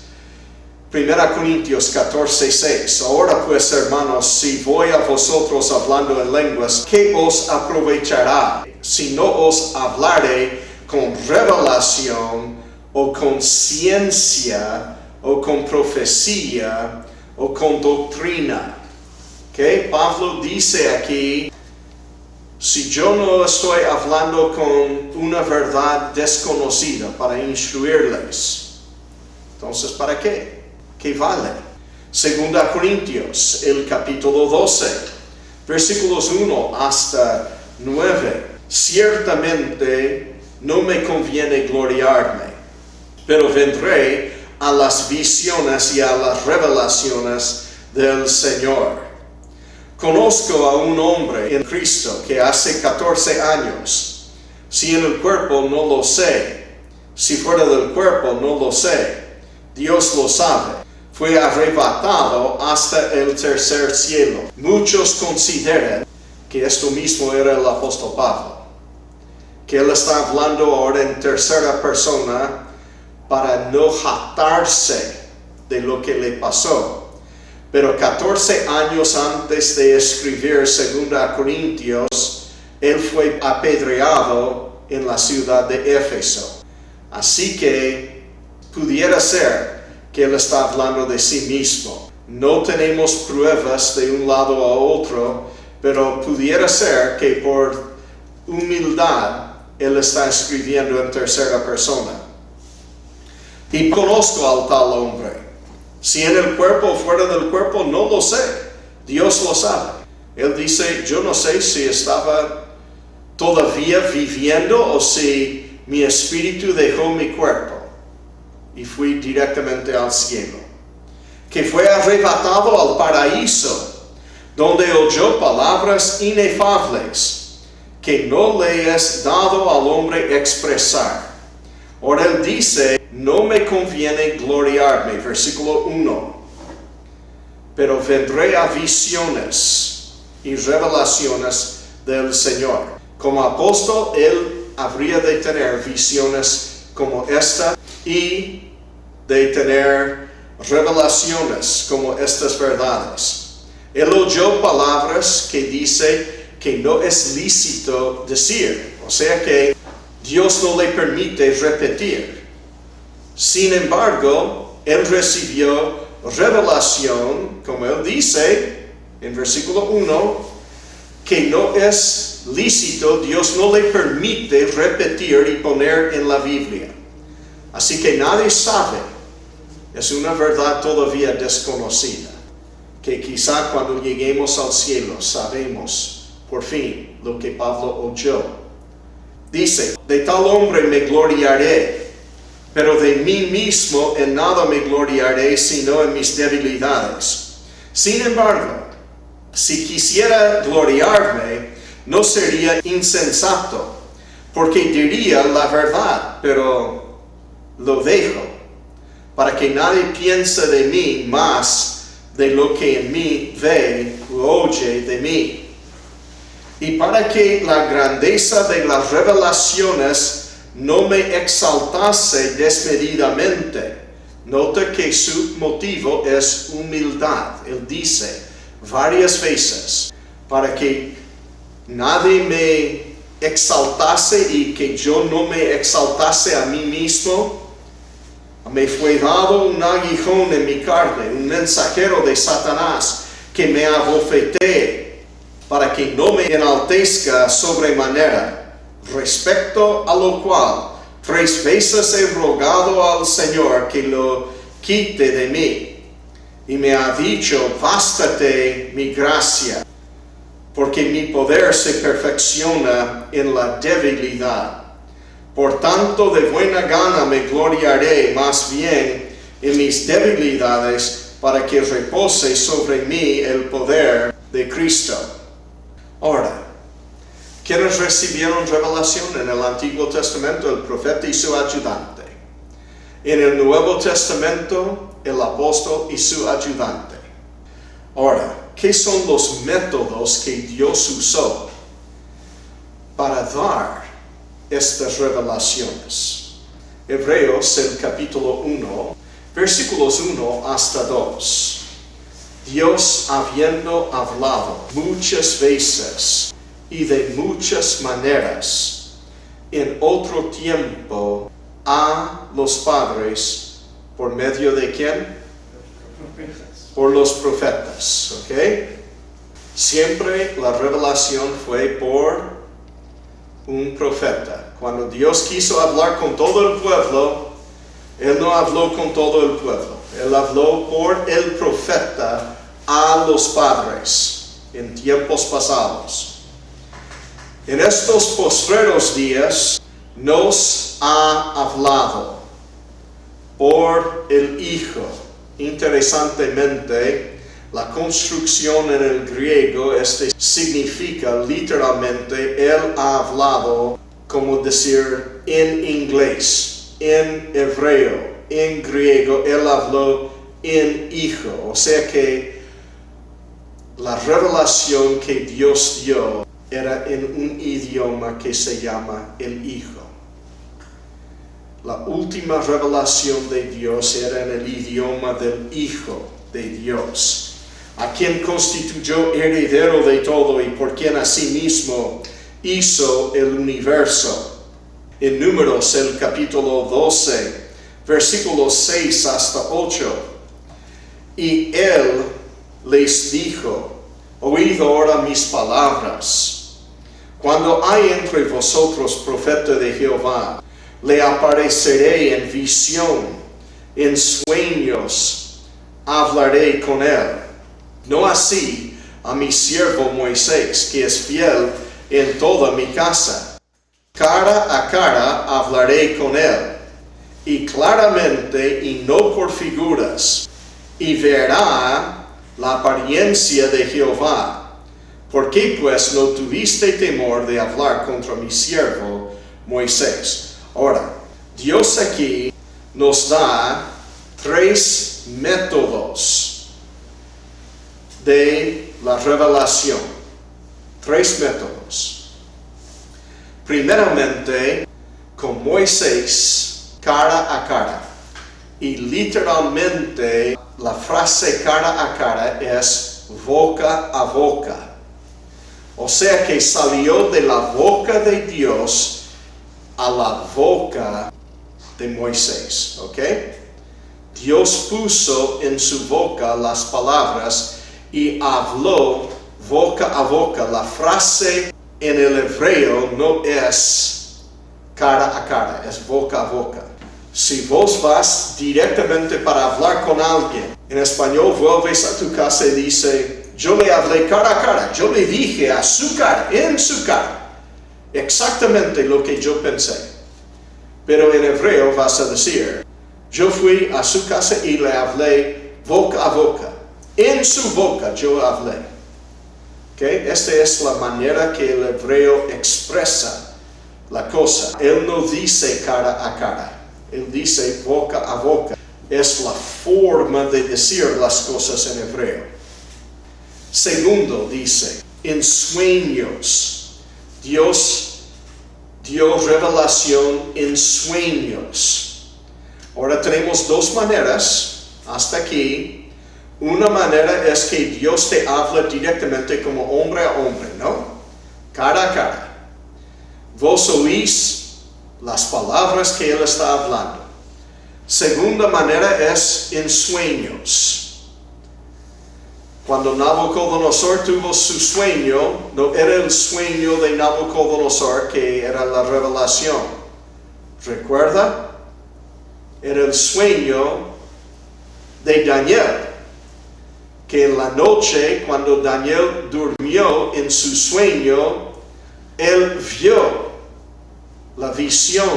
1 Corintios 14, 6. Ahora pues, hermanos, si voy a vosotros hablando en lenguas, ¿qué os aprovechará si no os hablare con revelación, o con ciencia, o con profecía, o con doctrina? ¿Okay? Pablo dice aquí: si yo no estoy hablando con una verdad desconocida para instruirles, entonces ¿para qué? ¿Qué vale? 2 Corintios, el capítulo 12, versículos 1 hasta 9. Ciertamente no me conviene gloriarme, pero vendré a las visiones y a las revelaciones del Señor. Conozco a un hombre en Cristo que hace 14 años, si en el cuerpo no lo sé, si fuera del cuerpo no lo sé, Dios lo sabe, fue arrebatado hasta el tercer cielo. Muchos consideran que esto mismo era el apóstol Pablo, que él está hablando ahora en tercera persona para no jactarse de lo que le pasó. Pero 14 años antes de escribir 2 Corintios, él fue apedreado en la ciudad de Éfeso. Así que pudiera ser que él está hablando de sí mismo. No tenemos pruebas de un lado a otro, pero pudiera ser que por humildad él está escribiendo en tercera persona. Y conozco al tal hombre. Si en el cuerpo o fuera del cuerpo, no lo sé. Dios lo sabe. Él dice, yo no sé si estaba todavía viviendo o si mi espíritu dejó mi cuerpo y fui directamente al cielo. Que fue arrebatado al paraíso, donde oyó palabras inefables que no le es dado al hombre expresar. Ahora él dice, no me conviene gloriarme, versículo 1, pero vendré a visiones y revelaciones del Señor. Como apóstol, él habría de tener visiones como esta y de tener revelaciones como estas verdades. Él oyó palabras que dice que no es lícito decir, o sea que Dios no le permite repetir. Sin embargo, él recibió revelación, como él dice en versículo 1, que no es lícito, Dios no le permite repetir y poner en la Biblia. Así que nadie sabe, es una verdad todavía desconocida, que quizá cuando lleguemos al cielo sabemos por fin lo que Pablo oyó. Dice, de tal hombre me gloriaré, pero de mí mismo en nada me gloriaré sino en mis debilidades. Sin embargo, si quisiera gloriarme, no sería insensato, porque diría la verdad, pero lo dejo, para que nadie piense de mí más de lo que en mí ve o oye de mí. Y para que la grandeza de las revelaciones no me exaltase desmedidamente. Nota que su motivo es humildad. Él dice varias veces, para que nadie me exaltase y que yo no me exaltase a mí mismo, me fue dado un aguijón en mi carne, un mensajero de Satanás que me abofetee, para que no me enaltezca sobremanera, respecto a lo cual 3 veces he rogado al Señor que lo quite de mí. Y me ha dicho, bástate mi gracia, porque mi poder se perfecciona en la debilidad. Por tanto, de buena gana me gloriaré más bien en mis debilidades, para que repose sobre mí el poder de Cristo. Ahora, ¿quiénes recibieron revelación en el Antiguo Testamento? El profeta y su ayudante. En el Nuevo Testamento, el apóstol y su ayudante. Ahora, ¿qué son los métodos que Dios usó para dar estas revelaciones? Hebreos, el capítulo 1, versículos 1 hasta 2. Dios, habiendo hablado muchas veces y de muchas maneras en otro tiempo a los padres, ¿por medio de quién? Por los profetas, ¿ok? Siempre la revelación fue por un profeta. Cuando Dios quiso hablar con todo el pueblo, Él no habló con todo el pueblo. Él habló por el profeta a los padres en tiempos pasados. En estos postreros días nos ha hablado por el Hijo. Interesantemente, la construcción en el griego significa literalmente Él ha hablado, como decir en inglés, en hebreo, en griego, Él habló en Hijo. O sea que la revelación que Dios dio era en un idioma que se llama el Hijo. La última revelación de Dios era en el idioma del Hijo de Dios, a quien constituyó heredero de todo y por quien asimismo hizo el universo. En Números, el capítulo 12, versículos 6 hasta 8. Y Él les dijo, oíd ahora mis palabras. Cuando hay entre vosotros profeta de Jehová, le apareceré en visión en sueños hablaré con él. No así a mi siervo Moisés, que es fiel en toda mi casa. Cara a cara hablaré con él, y claramente y no por figuras, y verá la apariencia de Jehová. ¿Por qué pues no tuviste temor de hablar contra mi siervo Moisés? Ahora, Dios aquí nos da 3 métodos de la revelación. 3 métodos. Primeramente, con Moisés cara a cara. Y literalmente la frase cara a cara es boca a boca. O sea que salió de la boca de Dios a la boca de Moisés, ¿ok? Dios puso en su boca las palabras y habló boca a boca. La frase en el hebreo no es cara a cara, es boca a boca. Si vos vas directamente para hablar con alguien, en español vuelves a tu casa y dice, yo le hablé cara a cara, yo le dije a su cara, en su cara, exactamente lo que yo pensé. Pero en hebreo vas a decir, yo fui a su casa y le hablé boca a boca. En su boca yo hablé. ¿Okay? Esta es la manera que el hebreo expresa la cosa. Él no dice cara a cara. Él dice boca a boca. Es la forma de decir las cosas en hebreo. Segundo, dice, en sueños. Dios dio revelación en sueños. Ahora tenemos 2 maneras hasta aquí. Una manera es que Dios te habla directamente como hombre a hombre, ¿no? Cara a cara. Vos oís las palabras que Él está hablando. Segunda manera es en sueños. Cuando Nabucodonosor tuvo su sueño, no era el sueño de Nabucodonosor que era la revelación. ¿Recuerda? Era el sueño de Daniel, que en la noche, cuando Daniel durmió en su sueño, él vio la visión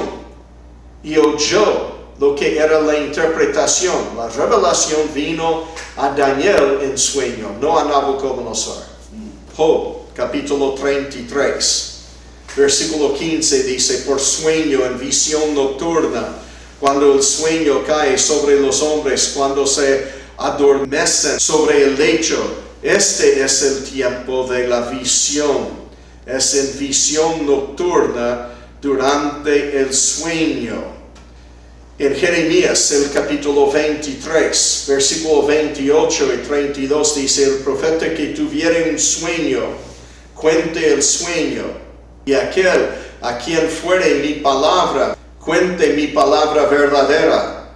y oyó lo que era la interpretación. La revelación vino a Daniel en sueño, no a Nabucodonosor. Job, capítulo 33, versículo 15 dice, por sueño en visión nocturna, cuando el sueño cae sobre los hombres, cuando se adormecen sobre el lecho, este es el tiempo de la visión. Es en visión nocturna durante el sueño. En Jeremías, el capítulo 23, versículo 28 y 32, dice, el profeta que tuviere un sueño, cuente el sueño, y aquel a quien fuere mi palabra, cuente mi palabra verdadera.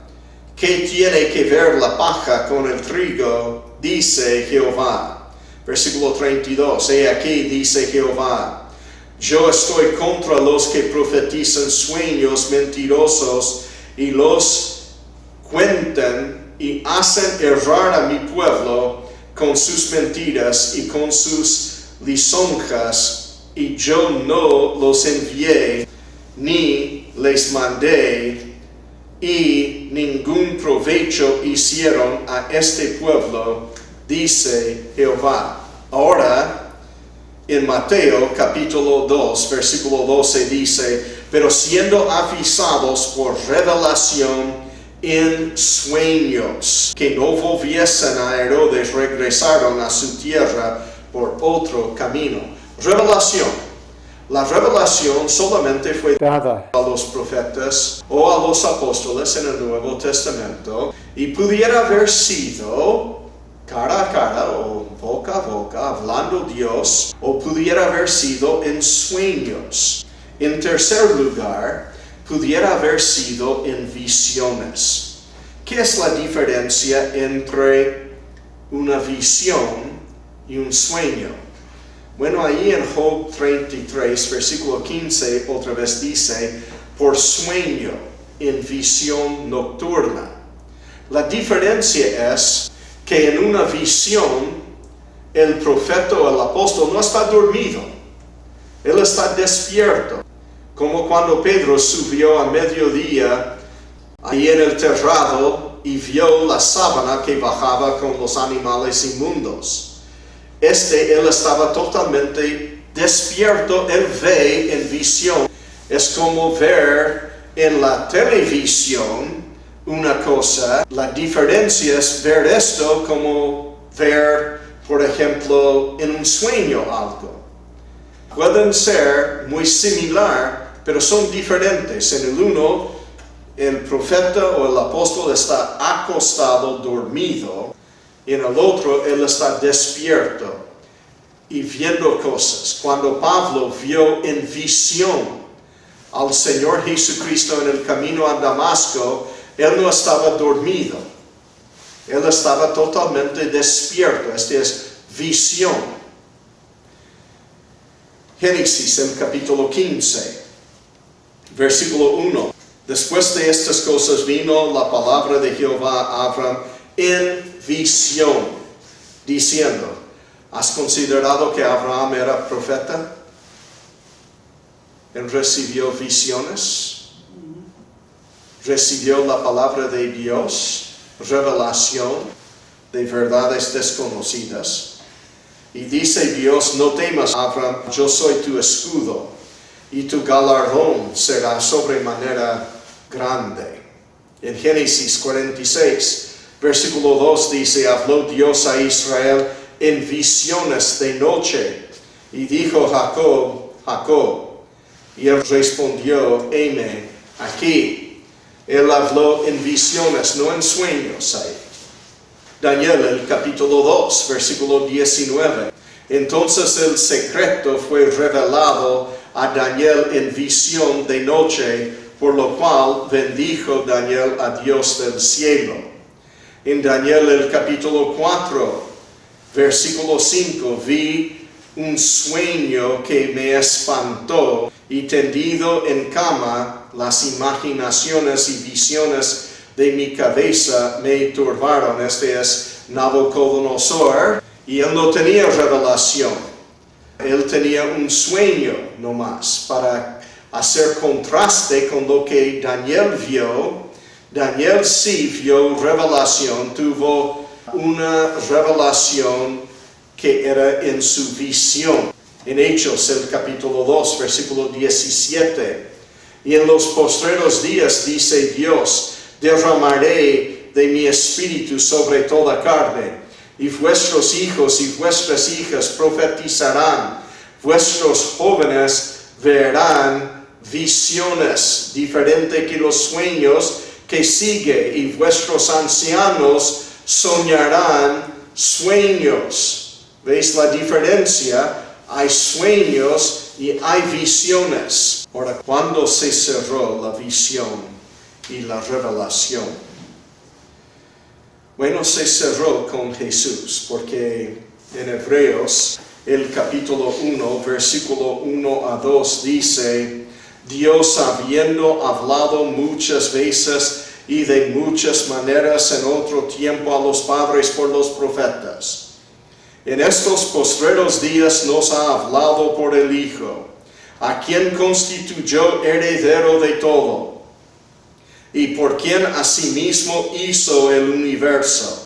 ¿Qué tiene que ver la paja con el trigo? Dice Jehová. Versículo 32, he aquí, dice Jehová, yo estoy contra los que profetizan sueños mentirosos, y los cuentan y hacen errar a mi pueblo con sus mentiras y con sus lisonjas, y yo no los envié ni les mandé, y ningún provecho hicieron a este pueblo, dice Jehová. Ahora, en Mateo capítulo 2, versículo 12 dice, pero siendo avisados por revelación en sueños, que no volviesen a Herodes, regresaron a su tierra por otro camino. Revelación. La revelación solamente fue dada a los profetas o a los apóstoles en el Nuevo Testamento, y pudiera haber sido cara a cara o boca a boca, hablando Dios, o pudiera haber sido en sueños. En tercer lugar, pudiera haber sido en visiones. ¿Qué es la diferencia entre una visión y un sueño? Bueno, ahí en Job 33, versículo 15, otra vez dice, por sueño, en visión nocturna. La diferencia es que en una visión el profeta o el apóstol no está dormido, él está despierto, como cuando Pedro subió a mediodía ahí en el terrado y vio la sábana que bajaba con los animales inmundos. Él estaba totalmente despierto, él ve en visión. Es como ver en la televisión una cosa. La diferencia es ver esto como ver, por ejemplo, en un sueño algo. Pueden ser muy similar, pero son diferentes. En el uno, el profeta o el apóstol está acostado, dormido. Y en el otro, él está despierto y viendo cosas. Cuando Pablo vio en visión al Señor Jesucristo en el camino a Damasco, él no estaba dormido. Él estaba totalmente despierto. Esta es visión. Génesis, el capítulo 15, versículo 1. Después de estas cosas vino la palabra de Jehová a Abraham en visión, diciendo: ¿has considerado que Abraham era profeta? Él recibió visiones, recibió la palabra de Dios, revelación de verdades desconocidas. Y dice Dios: no temas, Abraham, yo soy tu escudo, y tu galardón será sobremanera grande. En Génesis 46, versículo 2 dice: habló Dios a Israel en visiones de noche, y dijo: Jacob, Jacob. Y él respondió: heme aquí. Él habló en visiones, no en sueños ahí. Daniel, el capítulo 2, versículo 19. Entonces el secreto fue revelado a Daniel en visión de noche, por lo cual bendijo Daniel a Dios del cielo. En Daniel, el capítulo 4, versículo 5, vi un sueño que me espantó, y tendido en cama, las imaginaciones y visiones de mi cabeza me turbaron. Este es Nabucodonosor, y él no tenía revelación. Él tenía un sueño nomás, para hacer contraste con lo que Daniel vio. Daniel sí vio revelación, tuvo una revelación que era en su visión. En Hechos, el capítulo 2, versículo 17. Y en los postreros días, dice Dios, derramaré de mi espíritu sobre toda carne, y vuestros hijos y vuestras hijas profetizarán, vuestros jóvenes verán visiones, diferente que los sueños que sigue, y vuestros ancianos soñarán sueños. ¿Veis la diferencia? Hay sueños y hay visiones. Ahora, ¿cuándo se cerró la visión y la revelación? Bueno, se cerró con Jesús, porque en Hebreos, el capítulo 1, versículo 1 a 2 dice: Dios, habiendo hablado muchas veces y de muchas maneras en otro tiempo a los padres por los profetas, en estos postreros días nos ha hablado por el Hijo, a quien constituyó heredero de todo, y por quien asimismo hizo el universo.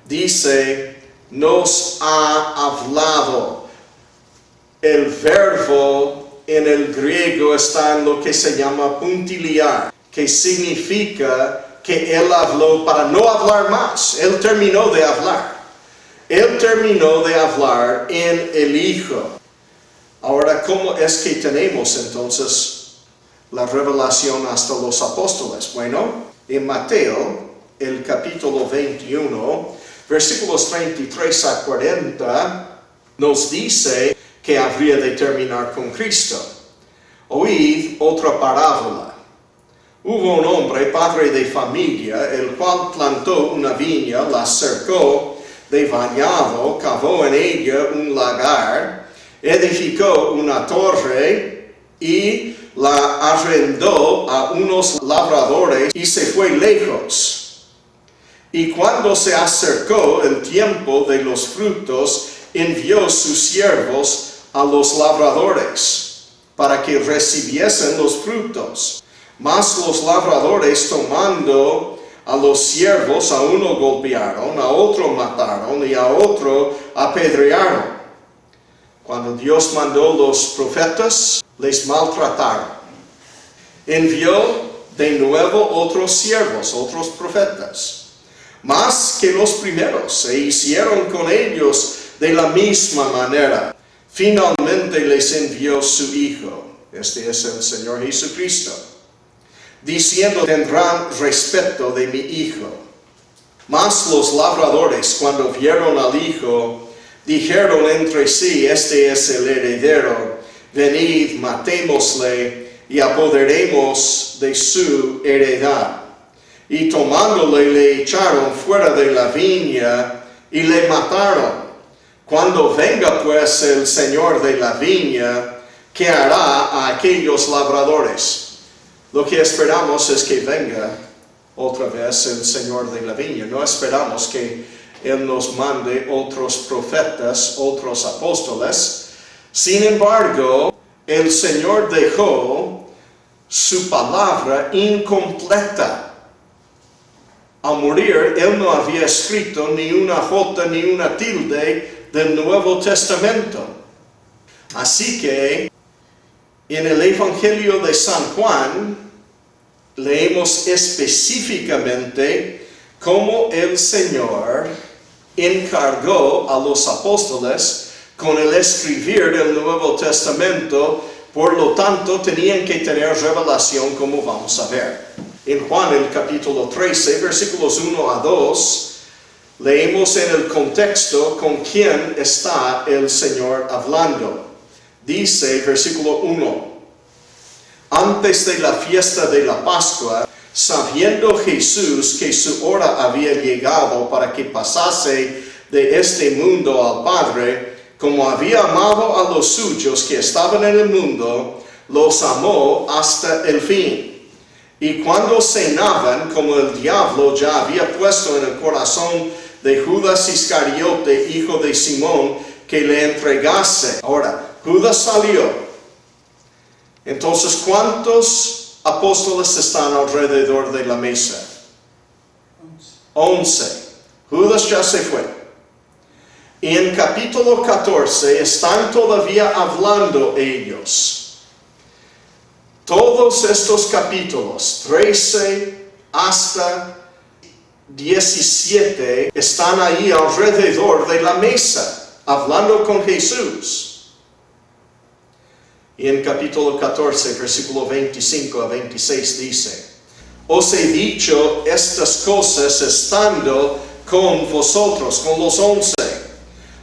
Dice: nos ha hablado. El verbo en el griego está en lo que se llama puntiliar, que significa que él habló para no hablar más. Él terminó de hablar. Él terminó de hablar en el Hijo. Ahora, ¿cómo es que tenemos entonces la revelación hasta los apóstoles? Bueno, en Mateo, el capítulo 21, versículos 33 a 40, nos dice que habría de terminar con Cristo. Oíd otra parábola. Hubo un hombre, padre de familia, el cual plantó una viña, la cercó de vañado, cavó en ella un lagar, edificó una torre y la arrendó a unos labradores y se fue lejos. Y cuando se acercó el tiempo de los frutos, envió sus siervos a los labradores para que recibiesen los frutos. Mas los labradores, tomando a los siervos, a uno golpearon, a otro mataron y a otro apedrearon. Cuando Dios mandó los profetas, les maltrataron. Envió de nuevo otros siervos, otros profetas, más que los primeros, e hicieron con ellos de la misma manera. Finalmente les envió su Hijo, este es el Señor Jesucristo, diciendo: tendrán respeto de mi Hijo. Mas los labradores, cuando vieron al Hijo, dijeron entre sí: este es el heredero, venid, matémosle y apoderemos de su heredad. Y tomándole, le echaron fuera de la viña y le mataron. Cuando venga pues el Señor de la viña, ¿qué hará a aquellos labradores? Lo que esperamos es que venga otra vez el Señor de la viña. No esperamos que Él nos mande otros profetas, otros apóstoles. Sin embargo, el Señor dejó su palabra incompleta. Al morir, Él no había escrito ni una jota ni una tilde del Nuevo Testamento. Así que, en el Evangelio de San Juan, leemos específicamente cómo el Señor encargó a los apóstoles con el escribir del Nuevo Testamento. Por lo tanto, tenían que tener revelación, como vamos a ver. En Juan, el capítulo 13, versículos 1 a 2, leemos en el contexto con quién está el Señor hablando. Dice, versículo 1, antes de la fiesta de la Pascua, sabiendo Jesús que su hora había llegado para que pasase de este mundo al Padre, como había amado a los suyos que estaban en el mundo, los amó hasta el fin. Y cuando cenaban, como el diablo ya había puesto en el corazón de Judas Iscariote, hijo de Simón, que le entregase. Ahora, Judas salió. Entonces, ¿cuántos apóstoles están alrededor de la mesa? 11. Judas ya se fue. Y en capítulo 14 están todavía hablando ellos. Todos estos capítulos, 13 hasta 17, están ahí alrededor de la mesa, hablando con Jesús. Y en capítulo 14, versículo 25 a 26 dice: os he dicho estas cosas estando con vosotros, con los 11.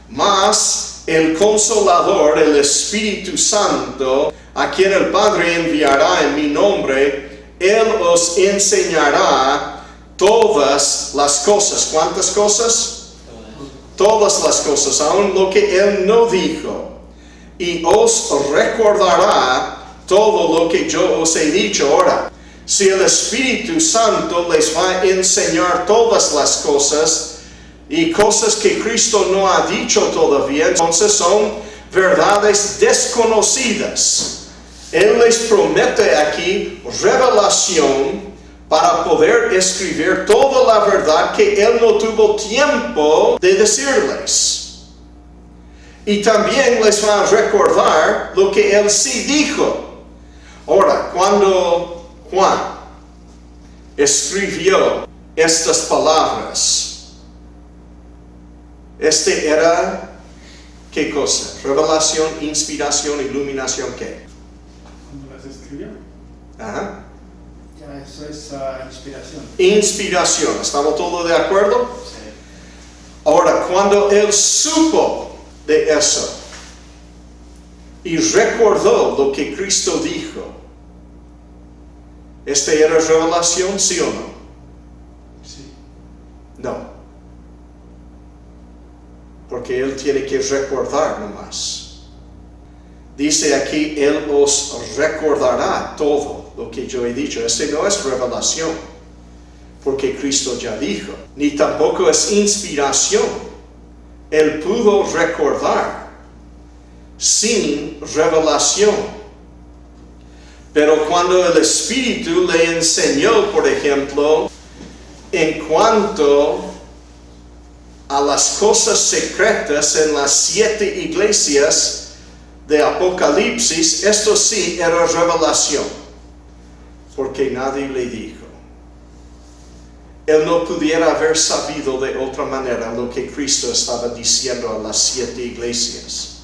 Mas el Consolador, el Espíritu Santo, a quien el Padre enviará en mi nombre, Él os enseñará todas las cosas. ¿Cuántas cosas? Todas las cosas, aun lo que Él no dijo. Y os recordará todo lo que yo os he dicho. Ahora, si el Espíritu Santo les va a enseñar todas las cosas, y cosas que Cristo no ha dicho todavía, entonces son verdades desconocidas. Él les promete aquí revelación para poder escribir toda la verdad que Él no tuvo tiempo de decirles. Y también les va a recordar lo que Él sí dijo. Ahora, cuando Juan escribió estas palabras, este era, ¿qué cosa? Revelación, inspiración, iluminación, ¿qué? Cuando las escribió. Ajá. Ya, eso es inspiración. Inspiración, ¿estamos todos de acuerdo? Sí. Ahora, cuando él supo de eso y recordó lo que Cristo dijo, ¿este era revelación, sí o no? Sí. No. Porque Él tiene que recordar nomás. Dice aquí, Él os recordará todo lo que yo he dicho. Este no es revelación. porque Cristo ya dijo. Ni tampoco es inspiración. Él pudo recordar sin revelación. Pero cuando el Espíritu le enseñó, por ejemplo, en cuanto a las cosas secretas en las 7 iglesias de Apocalipsis, esto sí era revelación, porque nadie le dijo. Él no pudiera haber sabido de otra manera lo que Cristo estaba diciendo a las 7 iglesias.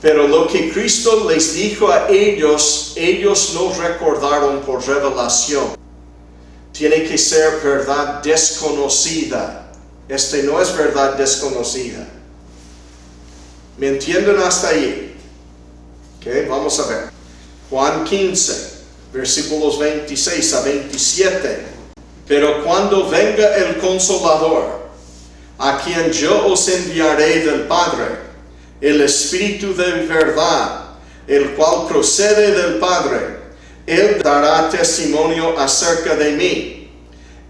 Pero lo que Cristo les dijo a ellos, ellos no recordaron por revelación. Tiene que ser verdad desconocida. Este no es verdad desconocida. ¿Me entienden hasta ahí? Okay, vamos a ver. Juan 15, versículos 26 a 27. Pero cuando venga el Consolador, a quien yo os enviaré del Padre, el Espíritu de verdad, el cual procede del Padre, Él dará testimonio acerca de mí.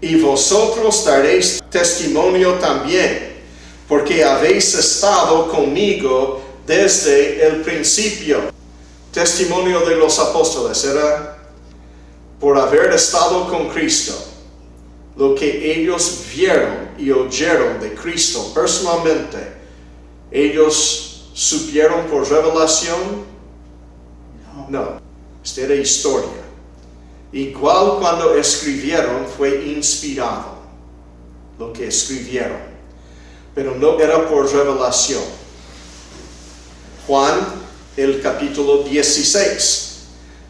Y vosotros daréis testimonio también, porque habéis estado conmigo desde el principio. Testimonio de los apóstoles era por haber estado con Cristo. Lo que ellos vieron y oyeron de Cristo personalmente, ellos supieron por revelación. No, esta era historia. Igual cuando escribieron fue inspirado lo que escribieron, pero no era por revelación. Juan, el capítulo 16,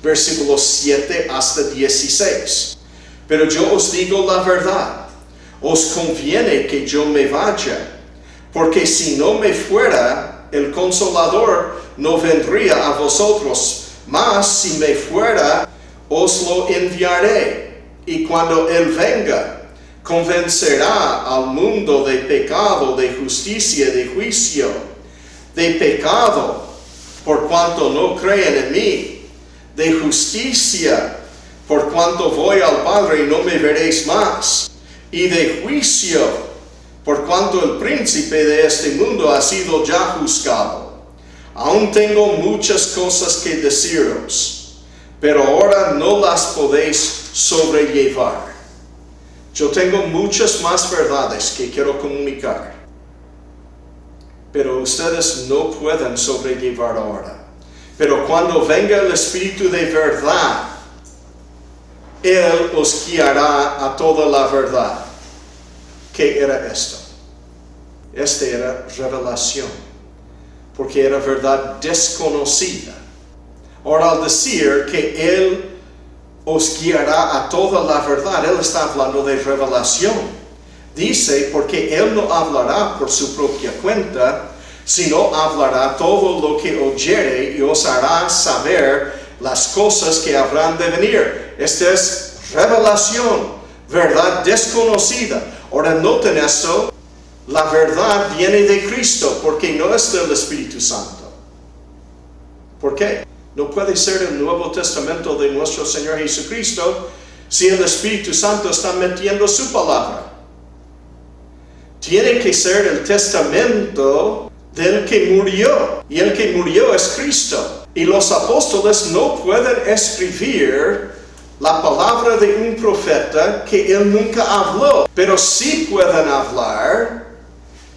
versículos 7 hasta 16. Pero yo os digo la verdad, os conviene que yo me vaya, porque si no me fuera, el Consolador no vendría a vosotros, mas si me fuera, os lo enviaré. Y cuando Él venga, convencerá al mundo de pecado, de justicia, de juicio. De pecado, por cuanto no creen en mí. De justicia, por cuanto voy al Padre y no me veréis más. Y de juicio, por cuanto el príncipe de este mundo ha sido ya juzgado. Aún tengo muchas cosas que deciros, pero ahora no las podéis sobrellevar. Yo tengo muchas más verdades que quiero comunicar, pero ustedes no pueden sobrellevar ahora. Pero cuando venga el Espíritu de verdad, Él os guiará a toda la verdad. ¿Qué era esto? Esta era revelación, porque era verdad desconocida. Ahora, al decir que Él os guiará a toda la verdad, Él está hablando de revelación. Dice, porque Él no hablará por su propia cuenta, sino hablará todo lo que oyere y os hará saber las cosas que habrán de venir. Esta es revelación, verdad desconocida. Ahora noten esto, la verdad viene de Cristo, porque no es del Espíritu Santo. ¿Por qué? No puede ser el Nuevo Testamento de nuestro Señor Jesucristo si el Espíritu Santo está metiendo su palabra. Tiene que ser el testamento del que murió, y el que murió es Cristo. Y los apóstoles no pueden escribir la palabra de un profeta que él nunca habló, pero sí pueden hablar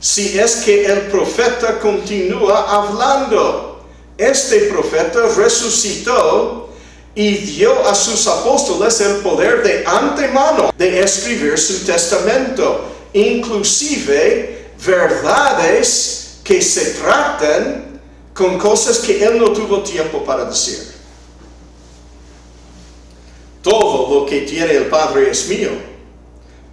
si es que el profeta continúa hablando. Este profeta resucitó y dio a sus apóstoles el poder de antemano de escribir su testamento, inclusive verdades que se tratan con cosas que él no tuvo tiempo para decir. Todo lo que tiene el Padre es mío.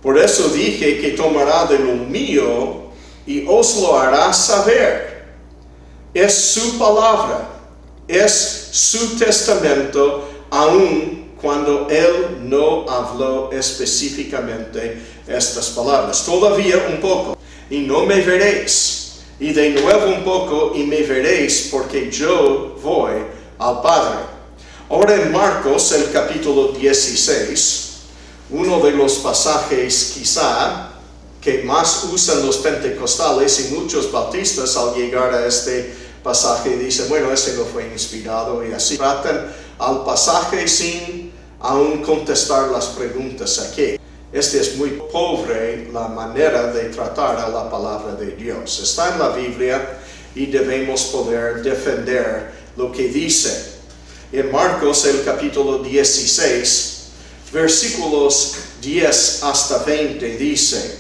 Por eso dije que tomará de lo mío y os lo hará saber. Es su palabra, es su testamento, aun cuando Él no habló específicamente estas palabras. Todavía un poco, y no me veréis. Y de nuevo un poco, y me veréis, porque yo voy al Padre. Ahora en Marcos, el capítulo 16, Uno de los pasajes quizá que más usan los pentecostales y muchos bautistas al llegar a este pasaje dicen, bueno, ese no fue inspirado, y así tratan al pasaje sin aún contestar las preguntas aquí. Este es muy pobre la manera de tratar a la palabra de Dios. Está en la Biblia y debemos poder defender lo que dice. En Marcos, el capítulo 16, versículos 10 hasta 20 dice,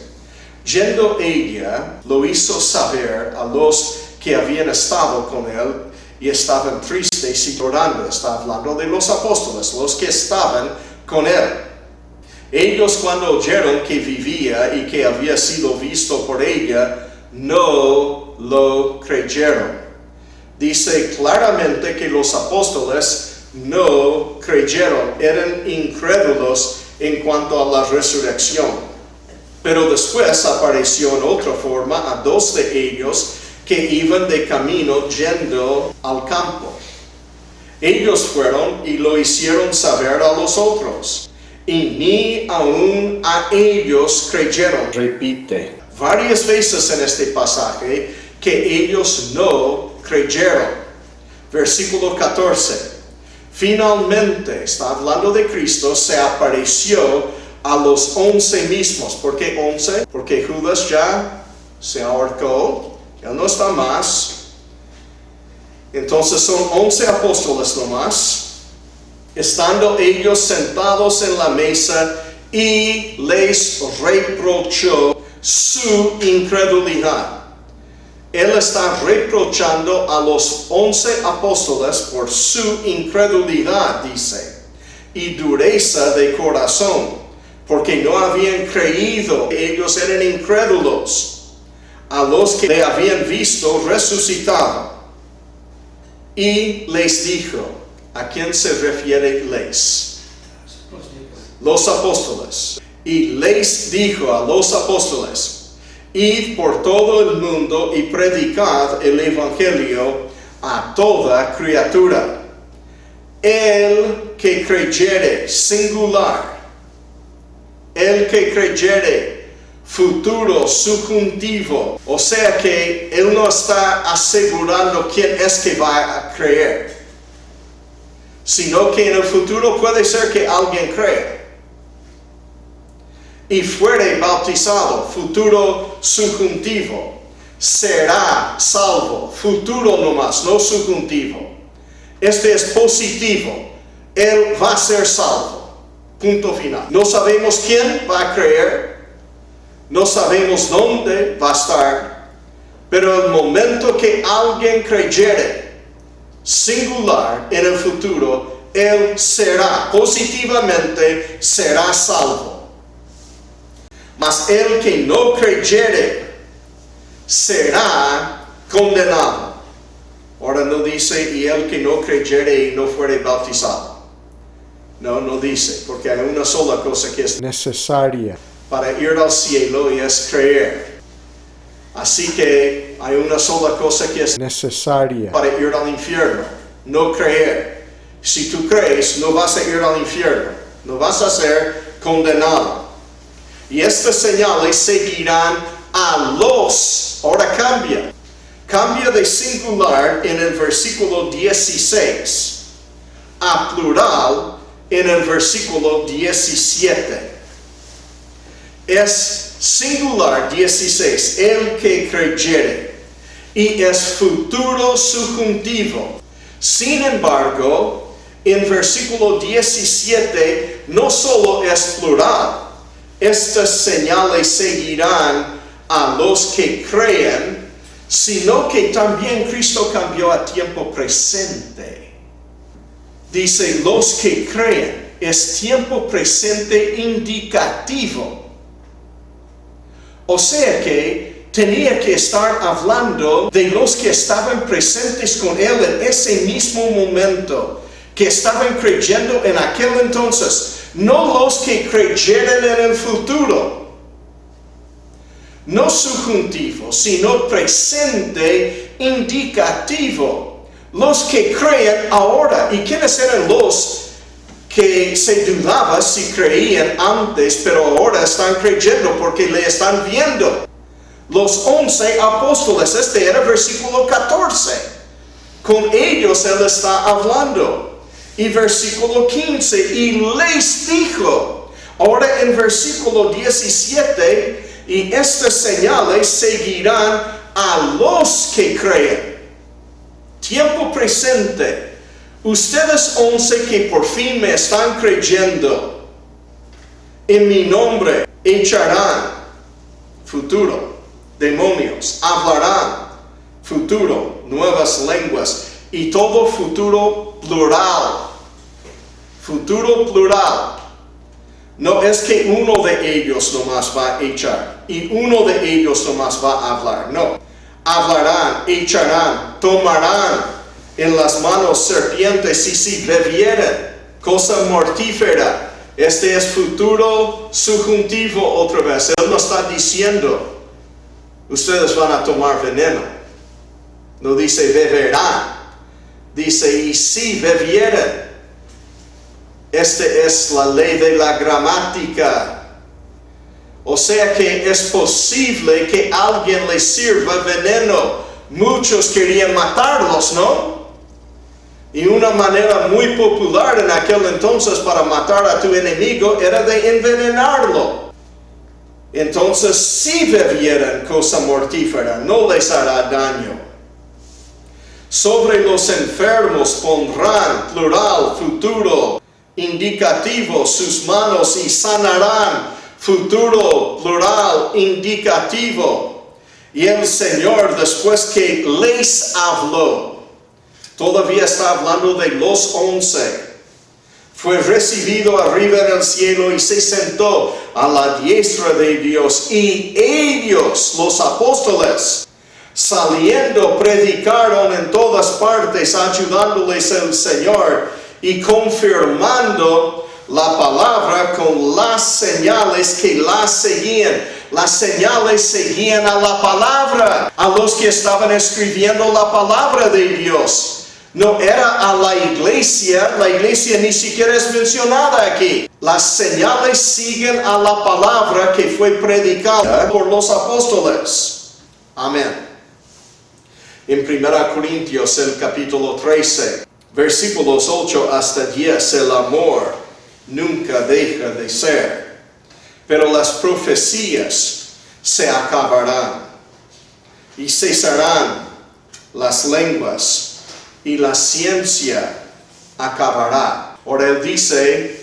yendo ella, lo hizo saber a los que habían estado con él y estaban tristes y llorando. Está hablando de los apóstoles, los que estaban con él. Ellos, cuando oyeron que vivía y que había sido visto por ella, no lo creyeron. Dice claramente que los apóstoles no creyeron, eran incrédulos en cuanto a la resurrección. Pero después apareció en otra forma a dos de ellos que iban de camino yendo al campo. Ellos fueron y lo hicieron saber a los otros, y ni aún a ellos creyeron. Repite varias veces en este pasaje que ellos no creyeron. Versículo 14. Finalmente, está hablando de Cristo, se apareció a los 11 mismos. ¿Por qué 11? Porque Judas ya se ahorcó, ya no está más. Entonces son 11 apóstoles nomás, estando ellos sentados en la mesa, y les reprochó su incredulidad. Él está reprochando a los 11 apóstoles por su incredulidad, dice, y dureza de corazón, porque no habían creído. Ellos eran incrédulos a los que le habían visto resucitado. Y les dijo, ¿a quién se refiere les? Los apóstoles. Y les dijo a los apóstoles, id por todo el mundo y predicad el evangelio a toda criatura. El que creyere, singular. El que creyere, futuro, subjuntivo. O sea que él no está asegurando quién es que va a creer, sino que en el futuro puede ser que alguien crea y fuere bautizado, futuro subjuntivo, será salvo, futuro nomás, no subjuntivo. Este es positivo, él va a ser salvo, punto final. No sabemos quién va a creer, no sabemos dónde va a estar, pero el momento que alguien creyere, singular, en el futuro, él será, positivamente, será salvo. Mas el que no creyere será condenado. Ahora no dice, y el que no creyere y no fuere bautizado. No dice, porque hay una sola cosa que es necesaria para ir al cielo, y es creer. Así que hay una sola cosa que es necesaria para ir al infierno, no creer. Si tú crees, no vas a ir al infierno, no vas a ser condenado. Y estas señales seguirán a los, ahora cambia de singular en el versículo 16 a plural en el versículo 17. Es singular 16, el que creyere, y es futuro subjuntivo. Sin embargo, en versículo 17 no solo es plural. Estas señales seguirán a los que creen, sino que también Cristo cambió a tiempo presente. Dice los que creen, es tiempo presente indicativo. O sea que tenía que estar hablando de los que estaban presentes con él en ese mismo momento, que estaban creyendo en aquel entonces. No los que creyeren en el futuro, no subjuntivo, sino presente indicativo. Los que creen ahora. ¿Y quiénes eran los que se dudaba si creían antes, pero ahora están creyendo porque le están viendo. Los 11 apóstoles, este era versículo 14. Con ellos él está hablando. Y versículo 15, y les dijo. Ahora en versículo 17, y estas señales seguirán a los que creen. Tiempo presente. Ustedes 11 que por fin me están creyendo, en mi nombre echarán, futuro, demonios, hablarán, futuro, nuevas lenguas, y todo futuro plural. Futuro plural. No es que uno de ellos nomás va a echar, y uno de ellos nomás va a hablar, no. Hablarán, echarán, tomarán en las manos serpientes y si bebieren cosa mortífera. Este es futuro subjuntivo otra vez. Él no está diciendo, ustedes van a tomar veneno. No dice beberán. Dice, y si bebieren. Esta es la ley de la gramática. O sea que es posible que alguien le sirva veneno. Muchos querían matarlos, ¿no? Y una manera muy popular en aquel entonces para matar a tu enemigo era de envenenarlo. Entonces, si bebieran cosa mortífera, no les hará daño. Sobre los enfermos pondrán, plural, futuro, indicativo, sus manos y sanarán, futuro, plural, indicativo. Y el Señor, después que les habló, todavía está hablando de los 11. Fue recibido arriba en el cielo y se sentó a la diestra de Dios. Y ellos, los apóstoles, saliendo, predicaron en todas partes, ayudándoles el Señor y confirmando la palabra con las señales que las seguían. Las señales seguían a la palabra, a los que estaban escribiendo la palabra de Dios. No era a la iglesia ni siquiera es mencionada aquí. Las señales siguen a la palabra que fue predicada por los apóstoles. Amén. En 1 Corintios, el capítulo 13, versículos 8 hasta 10, el amor nunca deja de ser. Pero las profecías se acabarán y cesarán las lenguas. Y la ciencia acabará. Ahora él dice,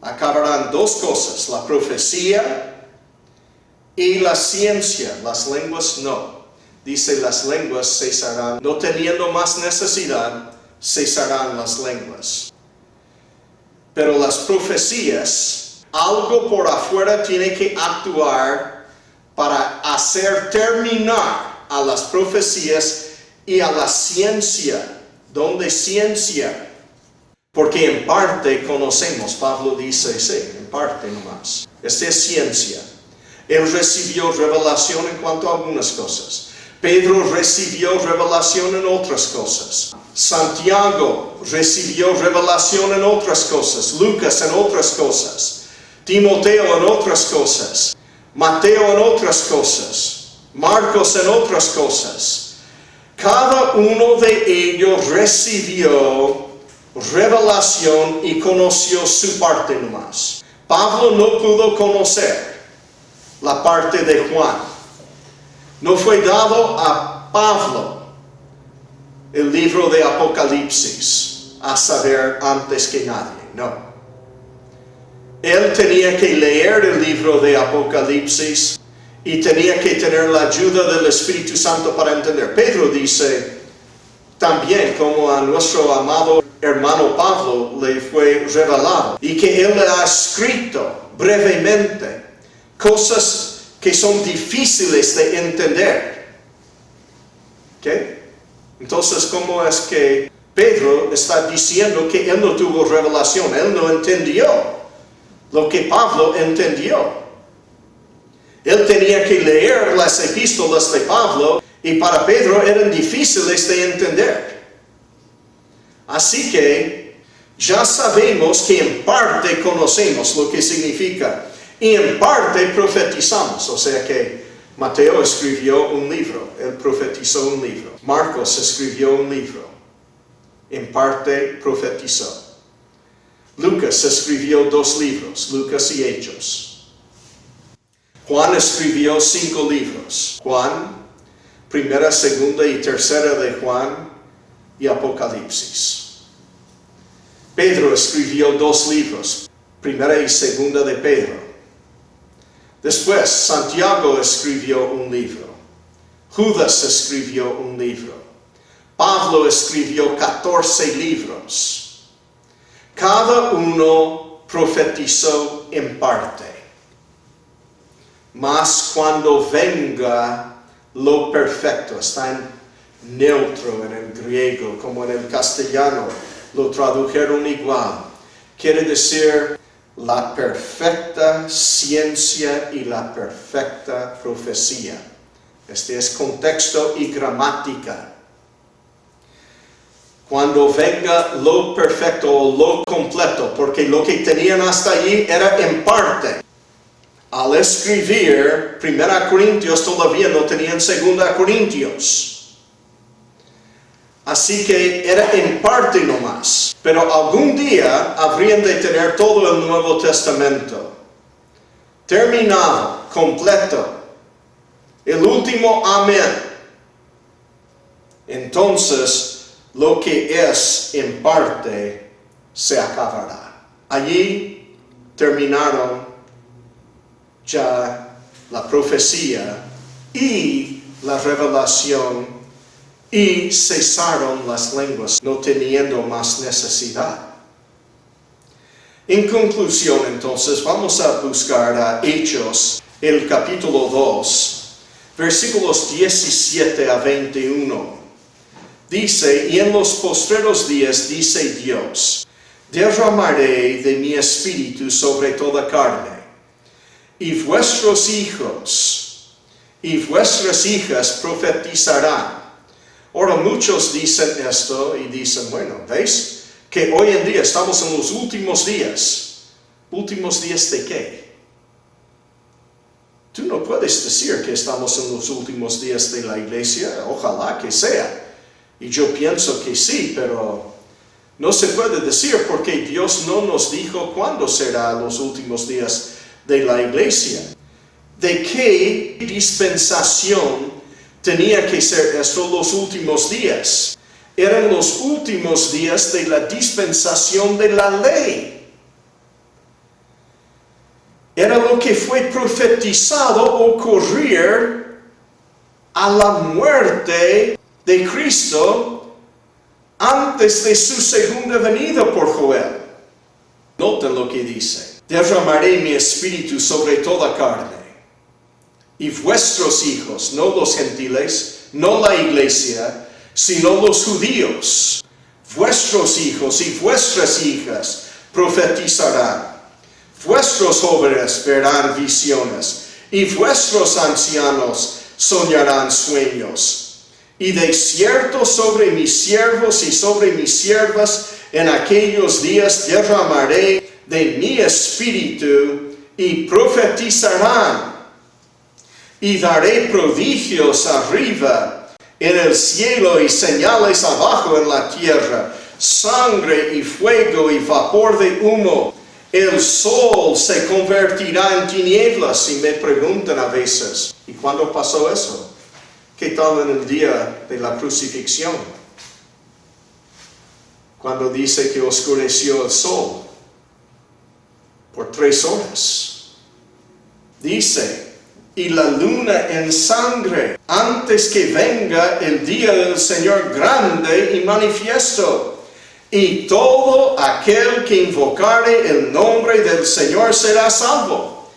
acabarán dos cosas, la profecía y la ciencia. Las lenguas no. Dice, las lenguas cesarán. No teniendo más necesidad, cesarán las lenguas. Pero las profecías, algo por afuera tiene que actuar para hacer terminar a las profecías y a la ciencia. ¿Dónde ciencia? Porque en parte conocemos, Pablo dice, sí, en parte nomás. Esta es ciencia. Él recibió revelación en cuanto a algunas cosas. Pedro recibió revelación en otras cosas. Santiago recibió revelación en otras cosas. Lucas en otras cosas. Timoteo en otras cosas. Mateo en otras cosas. Marcos en otras cosas. Cada uno de ellos recibió revelación y conoció su parte nomás. Pablo no pudo conocer la parte de Juan. No fue dado a Pablo el libro de Apocalipsis a saber antes que nadie, no. Él tenía que leer el libro de Apocalipsis y tenía que tener la ayuda del Espíritu Santo para entender. Pedro dice también como a nuestro amado hermano Pablo le fue revelado y que él le ha escrito brevemente cosas que son difíciles de entender. ¿Ok? Entonces, ¿cómo es que Pedro está diciendo que él no tuvo revelación? Él no entendió lo que Pablo entendió. Él tenía que leer las epístolas de Pablo y para Pedro eran difíciles de entender. Así que Ya sabemos que en parte conocemos lo que significa y en parte profetizamos. O sea que Mateo escribió un libro, él profetizó un libro. Marcos escribió un libro, en parte profetizó. Lucas escribió 2 libros, Lucas y Hechos. Juan escribió 5 libros. Juan, primera, segunda y tercera de Juan y Apocalipsis. Pedro escribió 2 libros, primera y segunda de Pedro. Después, Santiago escribió un libro. Judas escribió un libro. Pablo escribió 14 libros. Cada uno profetizó en parte. Mas cuando venga lo perfecto, está en neutro en el griego, como en el castellano, lo tradujeron igual. Quiere decir la perfecta ciencia y la perfecta profecía. Este es contexto y gramática. Cuando venga lo perfecto o lo completo, porque lo que tenían hasta allí era en parte. Al escribir 1 Corintios todavía no tenían 2 Corintios. Así que era en parte nomás. Pero algún día habrían de tener todo el Nuevo Testamento terminado, completo. El último amén. Entonces, lo que es en parte se acabará. Allí terminaron ya la profecía y la revelación y cesaron las lenguas, no teniendo más necesidad. En conclusión, entonces, vamos a buscar a Hechos, el capítulo 2, versículos 17 a 21. Dice, y en los postreros días, dice Dios, derramaré de mi espíritu sobre toda carne, y vuestros hijos y vuestras hijas profetizarán. Ahora muchos dicen esto y dicen, bueno, ¿veis? Que hoy en día estamos en los últimos días. ¿Últimos días de qué? Tú no puedes decir que estamos en los últimos días de la iglesia. Ojalá que sea. Y yo pienso que sí, pero no se puede decir porque Dios no nos dijo cuándo serán los últimos días de la iglesia. ¿De qué dispensación tenía que ser esto los últimos días? Eran los últimos días de la dispensación de la ley. Era lo que fue profetizado ocurrir a la muerte de Cristo antes de su segunda venida por Joel. Noten lo que dice. Derramaré mi espíritu sobre toda carne. Y vuestros hijos, no los gentiles, no la iglesia, sino los judíos, vuestros hijos y vuestras hijas profetizarán. Vuestros jóvenes verán visiones, y vuestros ancianos soñarán sueños. Y de cierto sobre mis siervos y sobre mis siervas en aquellos días derramaré de mi espíritu y profetizarán. Y daré prodigios arriba en el cielo y señales abajo en la tierra, sangre y fuego y vapor de humo. El sol se convertirá en tinieblas. Y me preguntan a veces, ¿y cuándo pasó eso? ¿Qué tal en el día de la crucifixión? Cuando dice que oscureció el sol por 3 horas. Dice, y la luna en sangre, antes que venga el día del Señor grande y manifiesto. Y todo aquel que invocare el nombre del Señor será salvo.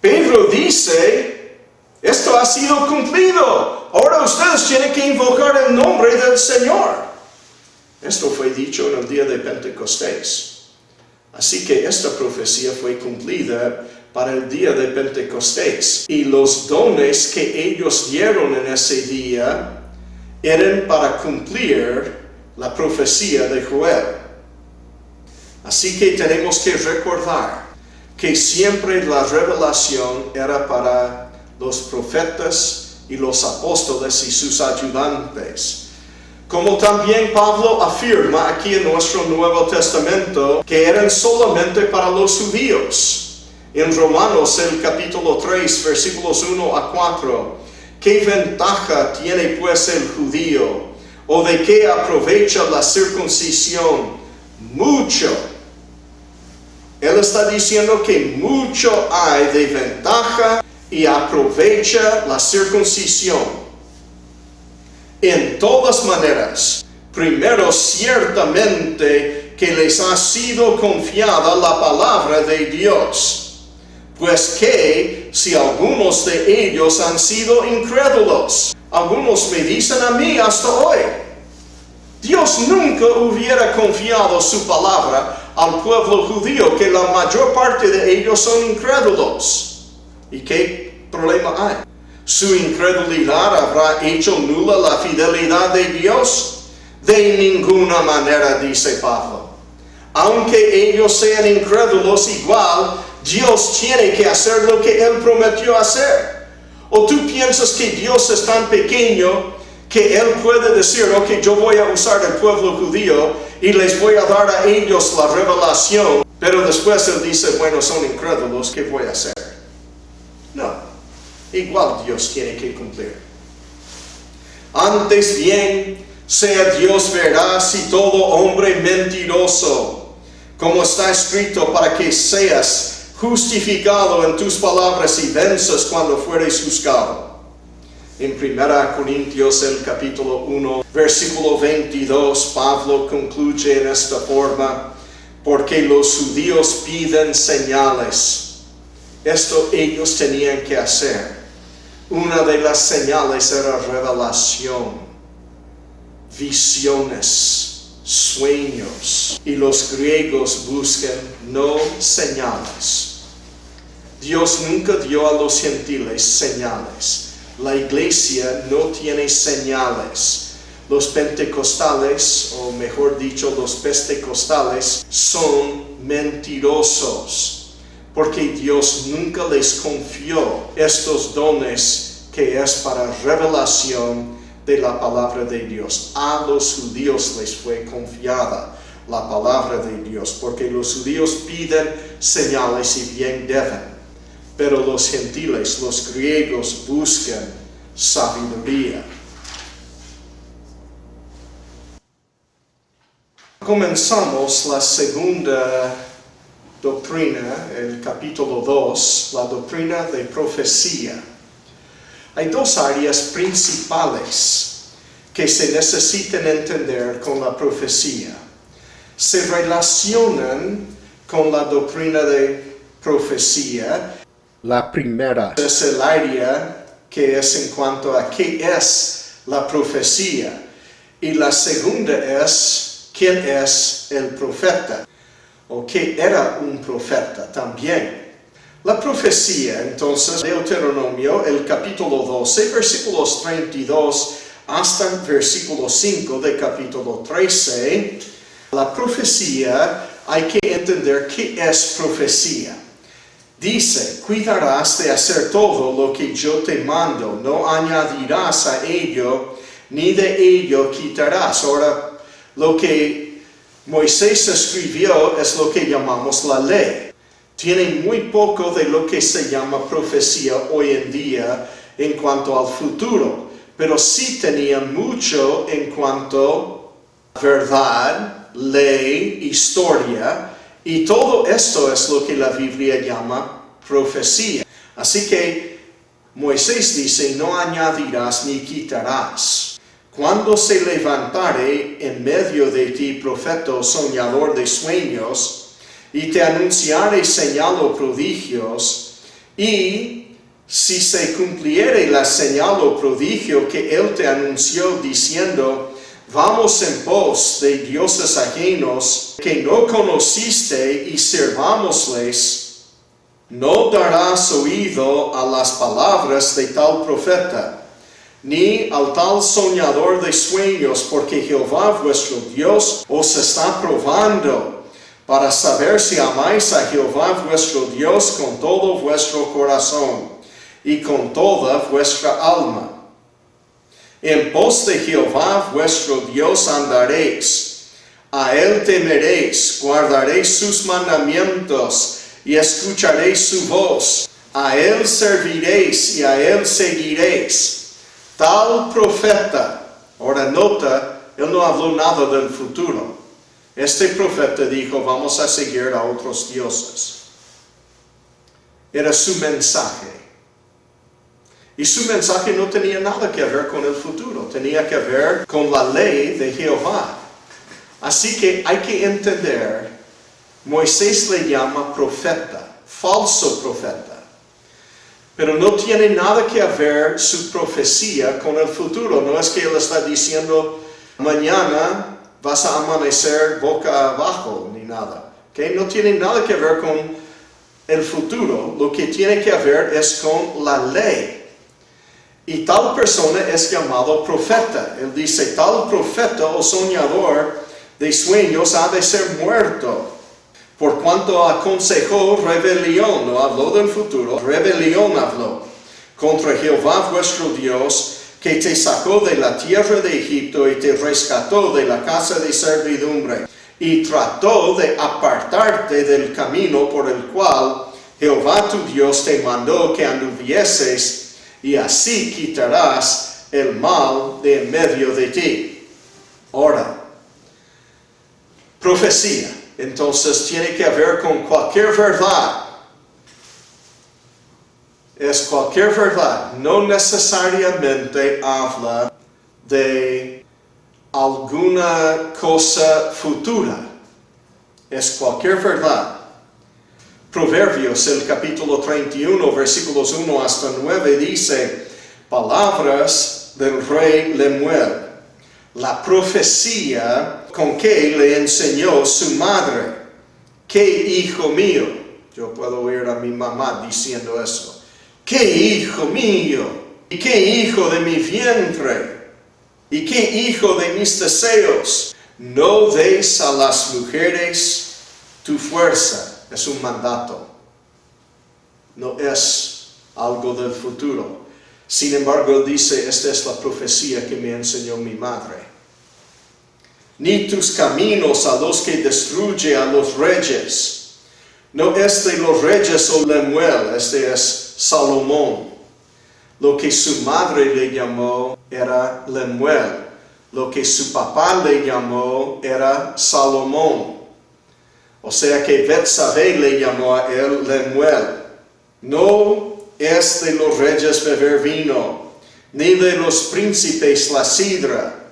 Pedro dice, esto ha sido cumplido. Ahora ustedes tienen que invocar el nombre del Señor. Esto fue dicho en el día de Pentecostés. Así que esta profecía fue cumplida para el día de Pentecostés. Y los dones que ellos dieron en ese día eran para cumplir la profecía de Joel. Así que tenemos que recordar que siempre la revelación era para los profetas y los apóstoles y sus ayudantes. Como también Pablo afirma aquí en nuestro Nuevo Testamento que eran solamente para los judíos. En Romanos el capítulo 3 versículos 1 a 4, ¿qué ventaja tiene pues el judío? ¿O de qué aprovecha la circuncisión? Mucho. Él está diciendo que mucho hay de ventaja y aprovecha la circuncisión. En todas maneras, primero ciertamente que les ha sido confiada la palabra de Dios, pues que si algunos de ellos han sido incrédulos, algunos me dicen a mí hasta hoy, Dios nunca hubiera confiado su palabra al pueblo judío, que la mayor parte de ellos son incrédulos. ¿Y qué problema hay? ¿Su incredulidad habrá hecho nula la fidelidad de Dios? De ninguna manera, dice Pablo. Aunque ellos sean incrédulos, igual Dios tiene que hacer lo que Él prometió hacer. ¿O tú piensas que Dios es tan pequeño que Él puede decir, ok, yo voy a usar el pueblo judío y les voy a dar a ellos la revelación, pero después Él dice, bueno, son incrédulos, ¿qué voy a hacer? No. Igual Dios tiene que cumplir. Antes bien, sea Dios veraz y todo hombre mentiroso, como está escrito, para que seas justificado en tus palabras y venzas cuando fueres juzgado. En 1 Corintios el capítulo 1, versículo 22, Pablo concluye en esta forma, porque los judíos piden señales. Esto ellos tenían que hacer. Una de las señales era revelación, visiones, sueños. Y los griegos buscan no señales. Dios nunca dio a los gentiles señales. La iglesia no tiene señales. Los pentecostales, o mejor dicho, los pentecostales, son mentirosos. Porque Dios nunca les confió estos dones que es para revelación de la palabra de Dios. A los judíos les fue confiada la palabra de Dios, porque los judíos piden señales y bien deben, pero los gentiles, los griegos, buscan sabiduría. Comenzamos la segunda doctrina, el capítulo 2, la doctrina de profecía. Hay dos áreas principales que se necesitan entender con la profecía. Se relacionan con la doctrina de profecía. La primera es el área que es en cuanto a qué es la profecía. Y la segunda es quién es el profeta. O que era un profeta también. La profecía, entonces, Deuteronomio, el capítulo 12, versículos 32 hasta el versículo 5 del capítulo 13, la profecía, hay que entender qué es profecía. Dice, cuidarás de hacer todo lo que yo te mando, no añadirás a ello, ni de ello quitarás. Ahora, lo que Moisés escribió es lo que llamamos la ley. Tiene muy poco de lo que se llama profecía hoy en día en cuanto al futuro, pero sí tenía mucho en cuanto a verdad, ley, historia, y todo esto es lo que la Biblia llama profecía. Así que Moisés dice, no añadirás ni quitarás. Cuando se levantare en medio de ti profeta o soñador de sueños, y te anunciare señal o prodigios, y si se cumpliere la señal o prodigio que él te anunció diciendo, vamos en pos de dioses ajenos que no conociste y sirvámosles, no darás oído a las palabras de tal profeta, ni al tal soñador de sueños, porque Jehová vuestro Dios os está probando, para saber si amáis a Jehová vuestro Dios con todo vuestro corazón y con toda vuestra alma. En pos de Jehová vuestro Dios andaréis, a él temeréis, guardaréis sus mandamientos y escucharéis su voz. A él serviréis y a él seguiréis. Tal profeta, ahora nota, él no habló nada del futuro. Este profeta dijo, vamos a seguir a otros dioses. Era su mensaje. Y su mensaje no tenía nada que ver con el futuro, tenía que ver con la ley de Jehová. Así que hay que entender, Moisés le llama profeta, falso profeta. Pero no tiene nada que ver su profecía con el futuro. No es que él está diciendo, mañana vas a amanecer boca abajo, ni nada. ¿Okay? No tiene nada que ver con el futuro. Lo que tiene que ver es con la ley. Y tal persona es llamado profeta. Él dice, tal profeta o soñador de sueños ha de ser muerto. Por cuanto aconsejó rebelión, no habló del futuro, rebelión habló contra Jehová vuestro Dios, que te sacó de la tierra de Egipto y te rescató de la casa de servidumbre, y trató de apartarte del camino por el cual Jehová tu Dios te mandó que anduvieses, y así quitarás el mal de en medio de ti. Ahora, profecía. Entonces tiene que ver con cualquier verdad. Es cualquier verdad. No necesariamente habla de alguna cosa futura. Es cualquier verdad. Proverbios, el capítulo 31, versículos 1 hasta 9, dice, palabras del rey Lemuel. La profecía con que le enseñó su madre. ¿Qué hijo mío? Yo puedo oír a mi mamá diciendo eso. ¿Qué hijo mío? ¿Y qué hijo de mi vientre? ¿Y qué hijo de mis deseos? No des a las mujeres tu fuerza. Es un mandato. No es algo del futuro. Sin embargo, él dice, esta es la profecía que me enseñó mi madre. Ni tus caminos a los que destruye a los reyes. No es de los reyes o Lemuel, este es Salomón. Lo que su madre le llamó era Lemuel. Lo que su papá le llamó era Salomón. O sea que Betsabé le llamó a él Lemuel. No es de los reyes beber vino, ni de los príncipes la sidra.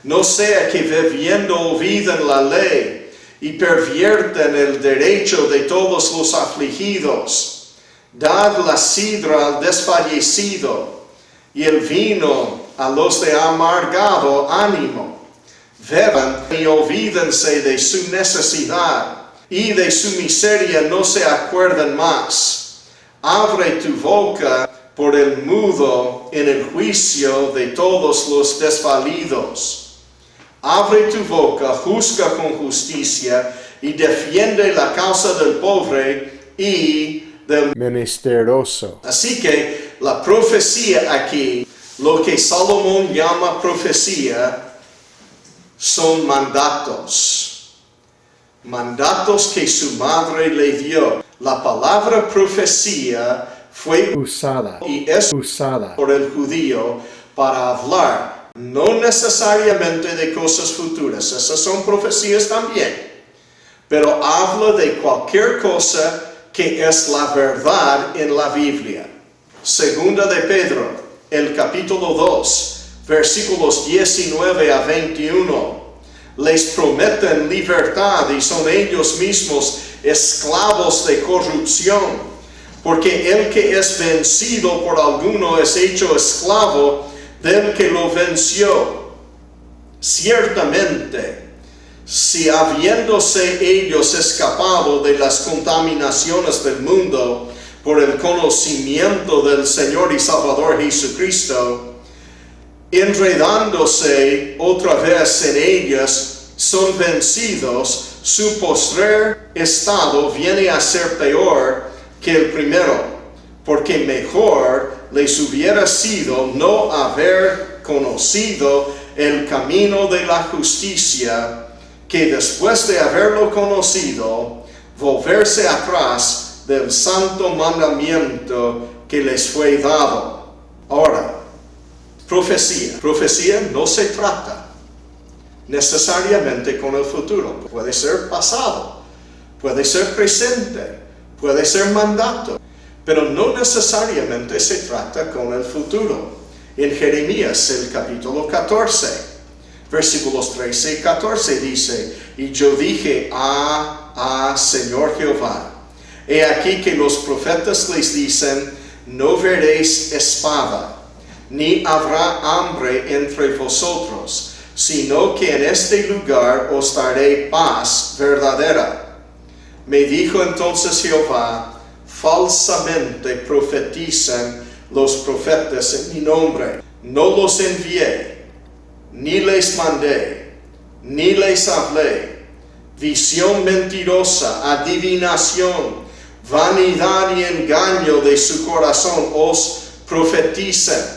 No sea que bebiendo olviden la ley y pervierten el derecho de todos los afligidos. Dad la sidra al desfallecido y el vino a los de amargado ánimo. Beban y olvídense de su necesidad y de su miseria no se acuerden más. Abre tu boca por el mudo en el juicio de todos los desvalidos. Abre tu boca, juzga con justicia y defiende la causa del pobre y del menesteroso. Así que la profecía aquí, lo que Salomón llama profecía, son mandatos. Mandatos que su madre le dio. La palabra profecía fue usada y es usada por el judío para hablar no necesariamente de cosas futuras, esas son profecías también, pero habla de cualquier cosa que es la verdad en la Biblia. Segunda de Pedro, el capítulo 2, versículos 19 a 21. Les prometen libertad y son ellos mismos esclavos de corrupción, porque el que es vencido por alguno es hecho esclavo del que lo venció. Ciertamente, si habiéndose ellos escapado de las contaminaciones del mundo por el conocimiento del Señor y Salvador Jesucristo, enredándose otra vez en ellas, son vencidos, su postrer estado viene a ser peor que el primero, porque mejor les hubiera sido no haber conocido el camino de la justicia, que después de haberlo conocido, volverse atrás del santo mandamiento que les fue dado. Ahora, profecía. Profecía no se trata necesariamente con el futuro. Puede ser pasado, puede ser presente, puede ser mandato, pero no necesariamente se trata con el futuro. En Jeremías, el capítulo 14, versículos 13 y 14 dice: y yo dije, Señor Jehová, he aquí que los profetas les dicen, no veréis espada, ni habrá hambre entre vosotros, sino que en este lugar os daré paz verdadera. Me dijo entonces Jehová, falsamente profetizan los profetas en mi nombre. No los envié, ni les mandé, ni les hablé. Visión mentirosa, adivinación, vanidad y engaño de su corazón os profetizan.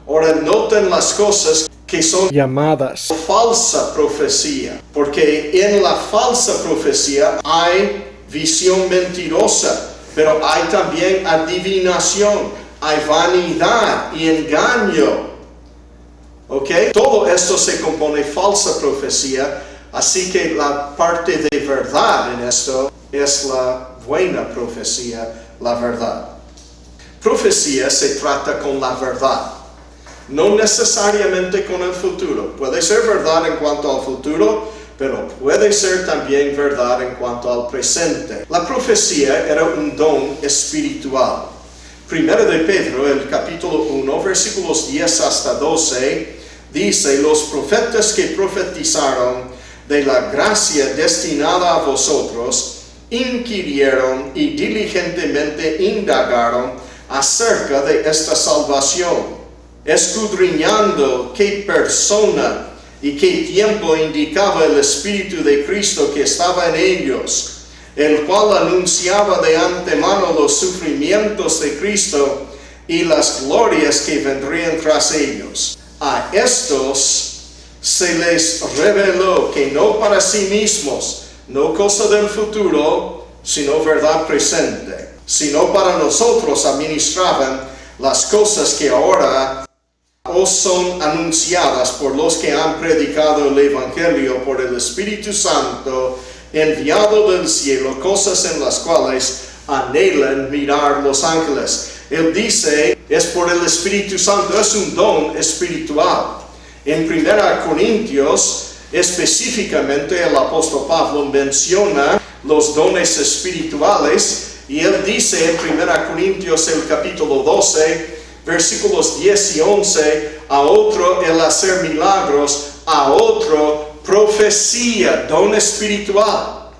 Ahora noten las cosas que son llamadas falsa profecía, porque en la falsa profecía hay visión mentirosa, pero hay también adivinación, hay vanidad y engaño. ¿Ok? Todo esto se compone falsa profecía, así que la parte de verdad en esto es la buena profecía, la verdad. Profecía se trata con la verdad, no necesariamente con el futuro. Puede ser verdad en cuanto al futuro, pero puede ser también verdad en cuanto al presente. La profecía era un don espiritual. Primero de Pedro, el capítulo 1, versículos 10 hasta 12, dice: los profetas que profetizaron de la gracia destinada a vosotros, inquirieron y diligentemente indagaron acerca de esta salvación, escudriñando qué persona y qué tiempo indicaba el Espíritu de Cristo que estaba en ellos, el cual anunciaba de antemano los sufrimientos de Cristo y las glorias que vendrían tras ellos. A estos se les reveló que no para sí mismos, no cosa del futuro, sino verdad presente, sino para nosotros administraban las cosas que ahora os son anunciadas por los que han predicado el Evangelio por el Espíritu Santo, enviado del cielo, cosas en las cuales anhelan mirar los ángeles. Él dice, es por el Espíritu Santo, es un don espiritual. En 1 Corintios, específicamente el apóstol Pablo menciona los dones espirituales, y él dice en 1 Corintios el capítulo 12, versículos 10 y 11, a otro el hacer milagros, a otro profecía, don espiritual,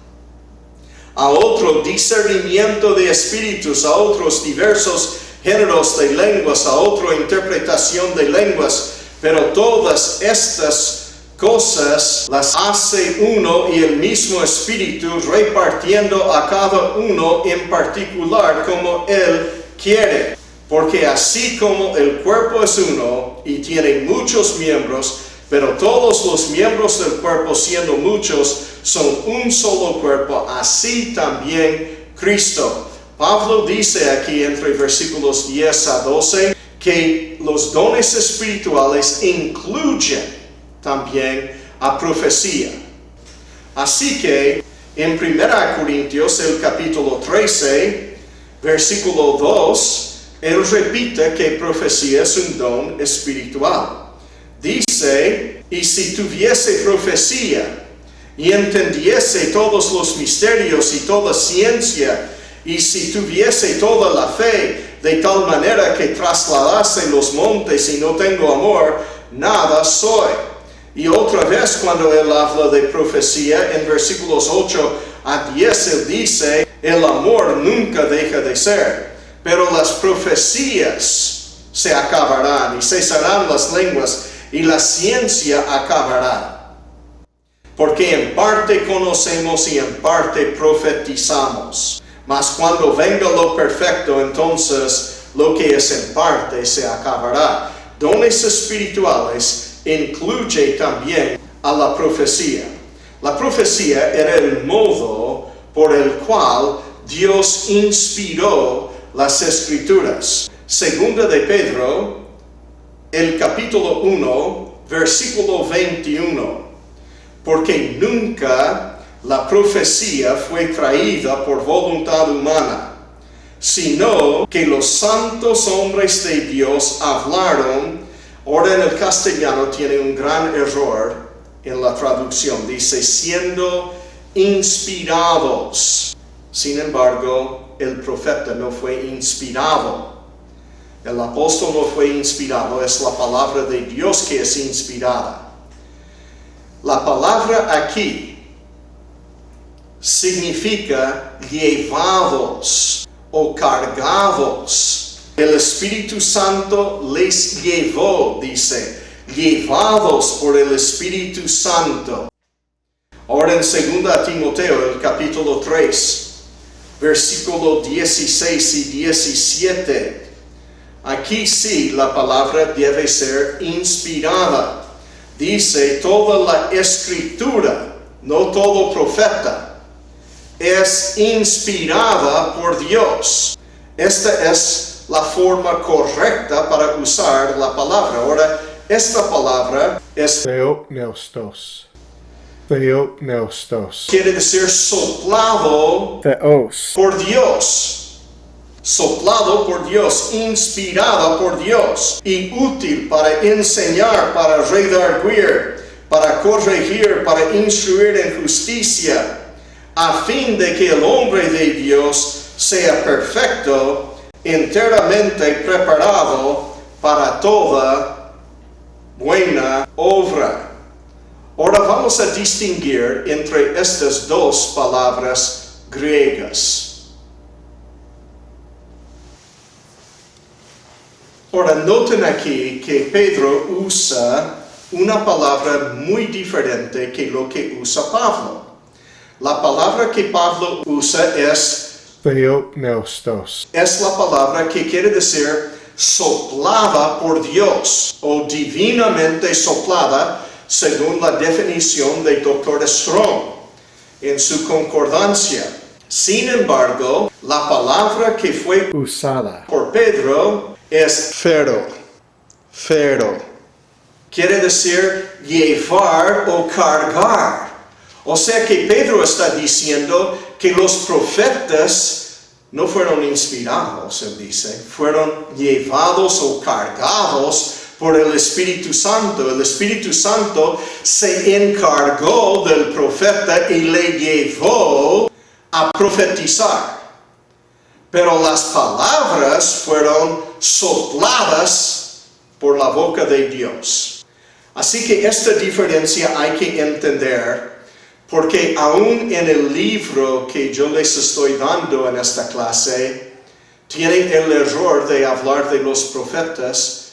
a otro discernimiento de espíritus, a otros diversos géneros de lenguas, a otro interpretación de lenguas, pero todas estas cosas las hace uno y el mismo Espíritu, repartiendo a cada uno en particular como Él quiere. Porque así como el cuerpo es uno y tiene muchos miembros, pero todos los miembros del cuerpo, siendo muchos, son un solo cuerpo, así también Cristo. Pablo dice aquí entre versículos 10 a 12 que los dones espirituales incluyen también a profecía. Así que en 1 Corintios el capítulo 13, versículo 2, él repite que profecía es un don espiritual. Dice, y si tuviese profecía, y entendiese todos los misterios y toda ciencia, y si tuviese toda la fe, de tal manera que trasladase los montes y no tengo amor, nada soy. Y otra vez cuando él habla de profecía, en versículos 8 a 10, él dice, el amor nunca deja de ser. Pero las profecías se acabarán y cesarán las lenguas y la ciencia acabará. porque en parte conocemos y en parte profetizamos. Mas cuando venga lo perfecto, entonces lo que es en parte se acabará. Dones espirituales incluye también a la profecía. La profecía era el modo por el cual Dios inspiró las Escrituras. Segunda de Pedro, el capítulo 1, versículo 21. Porque nunca la profecía fue traída por voluntad humana, sino que los santos hombres de Dios hablaron. Ahora en el castellano tiene un gran error en la traducción. Dice, siendo inspirados. Sin embargo, el profeta no fue inspirado. El apóstol no fue inspirado. Es la palabra de Dios que es inspirada. La palabra aquí significa llevados o cargados. El Espíritu Santo les llevó, dice, llevados por el Espíritu Santo. Ahora en 2 Timoteo, el capítulo 3, versículo 16 y 17. Aquí sí la palabra debe ser inspirada. Dice, toda la Escritura, no todo profeta, es inspirada por Dios. Esta es la forma correcta para usar la palabra. Ahora, esta palabra es Theopneustos. Theopneustos. quiere decir soplado Theos. por Dios. Soplado por Dios, inspirada por Dios y útil para enseñar, para redarguir, para corregir, para instruir en justicia, a fin de que el hombre de Dios sea perfecto, enteramente preparado para toda buena obra. Ahora vamos a distinguir entre estas dos palabras griegas. Ahora noten aquí que Pedro usa una palabra muy diferente que lo que usa Pablo. La palabra que Pablo usa es Theopneustos. Es la palabra que quiere decir soplada por Dios o divinamente soplada según la definición de Dr. Strong en su concordancia. Sin embargo, la palabra que fue Usada. por Pedro es fero. Quiere decir llevar o cargar. O sea que Pedro está diciendo que los profetas no fueron inspirados, él dice, fueron llevados o cargados por el Espíritu Santo. El Espíritu Santo se encargó del profeta y le llevó a profetizar. Pero las palabras fueron sopladas por la boca de Dios. Así que esta diferencia hay que entender. Porque aún en el libro que yo les estoy dando en esta clase, tienen el error de hablar de los profetas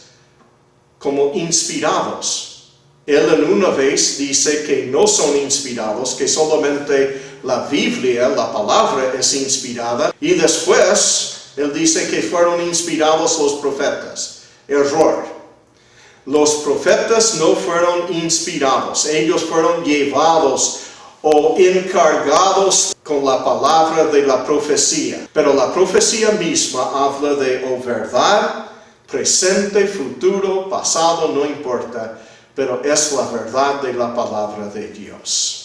como inspirados. Él en una vez dice que no son inspirados, que solamente la Biblia, la palabra es inspirada. Y después, él dice que fueron inspirados los profetas. Error. Los profetas no fueron inspirados, ellos fueron llevados o encargados con la palabra de la profecía. Pero la profecía misma habla de verdad, presente, futuro, pasado, no importa, pero es la verdad de la palabra de Dios.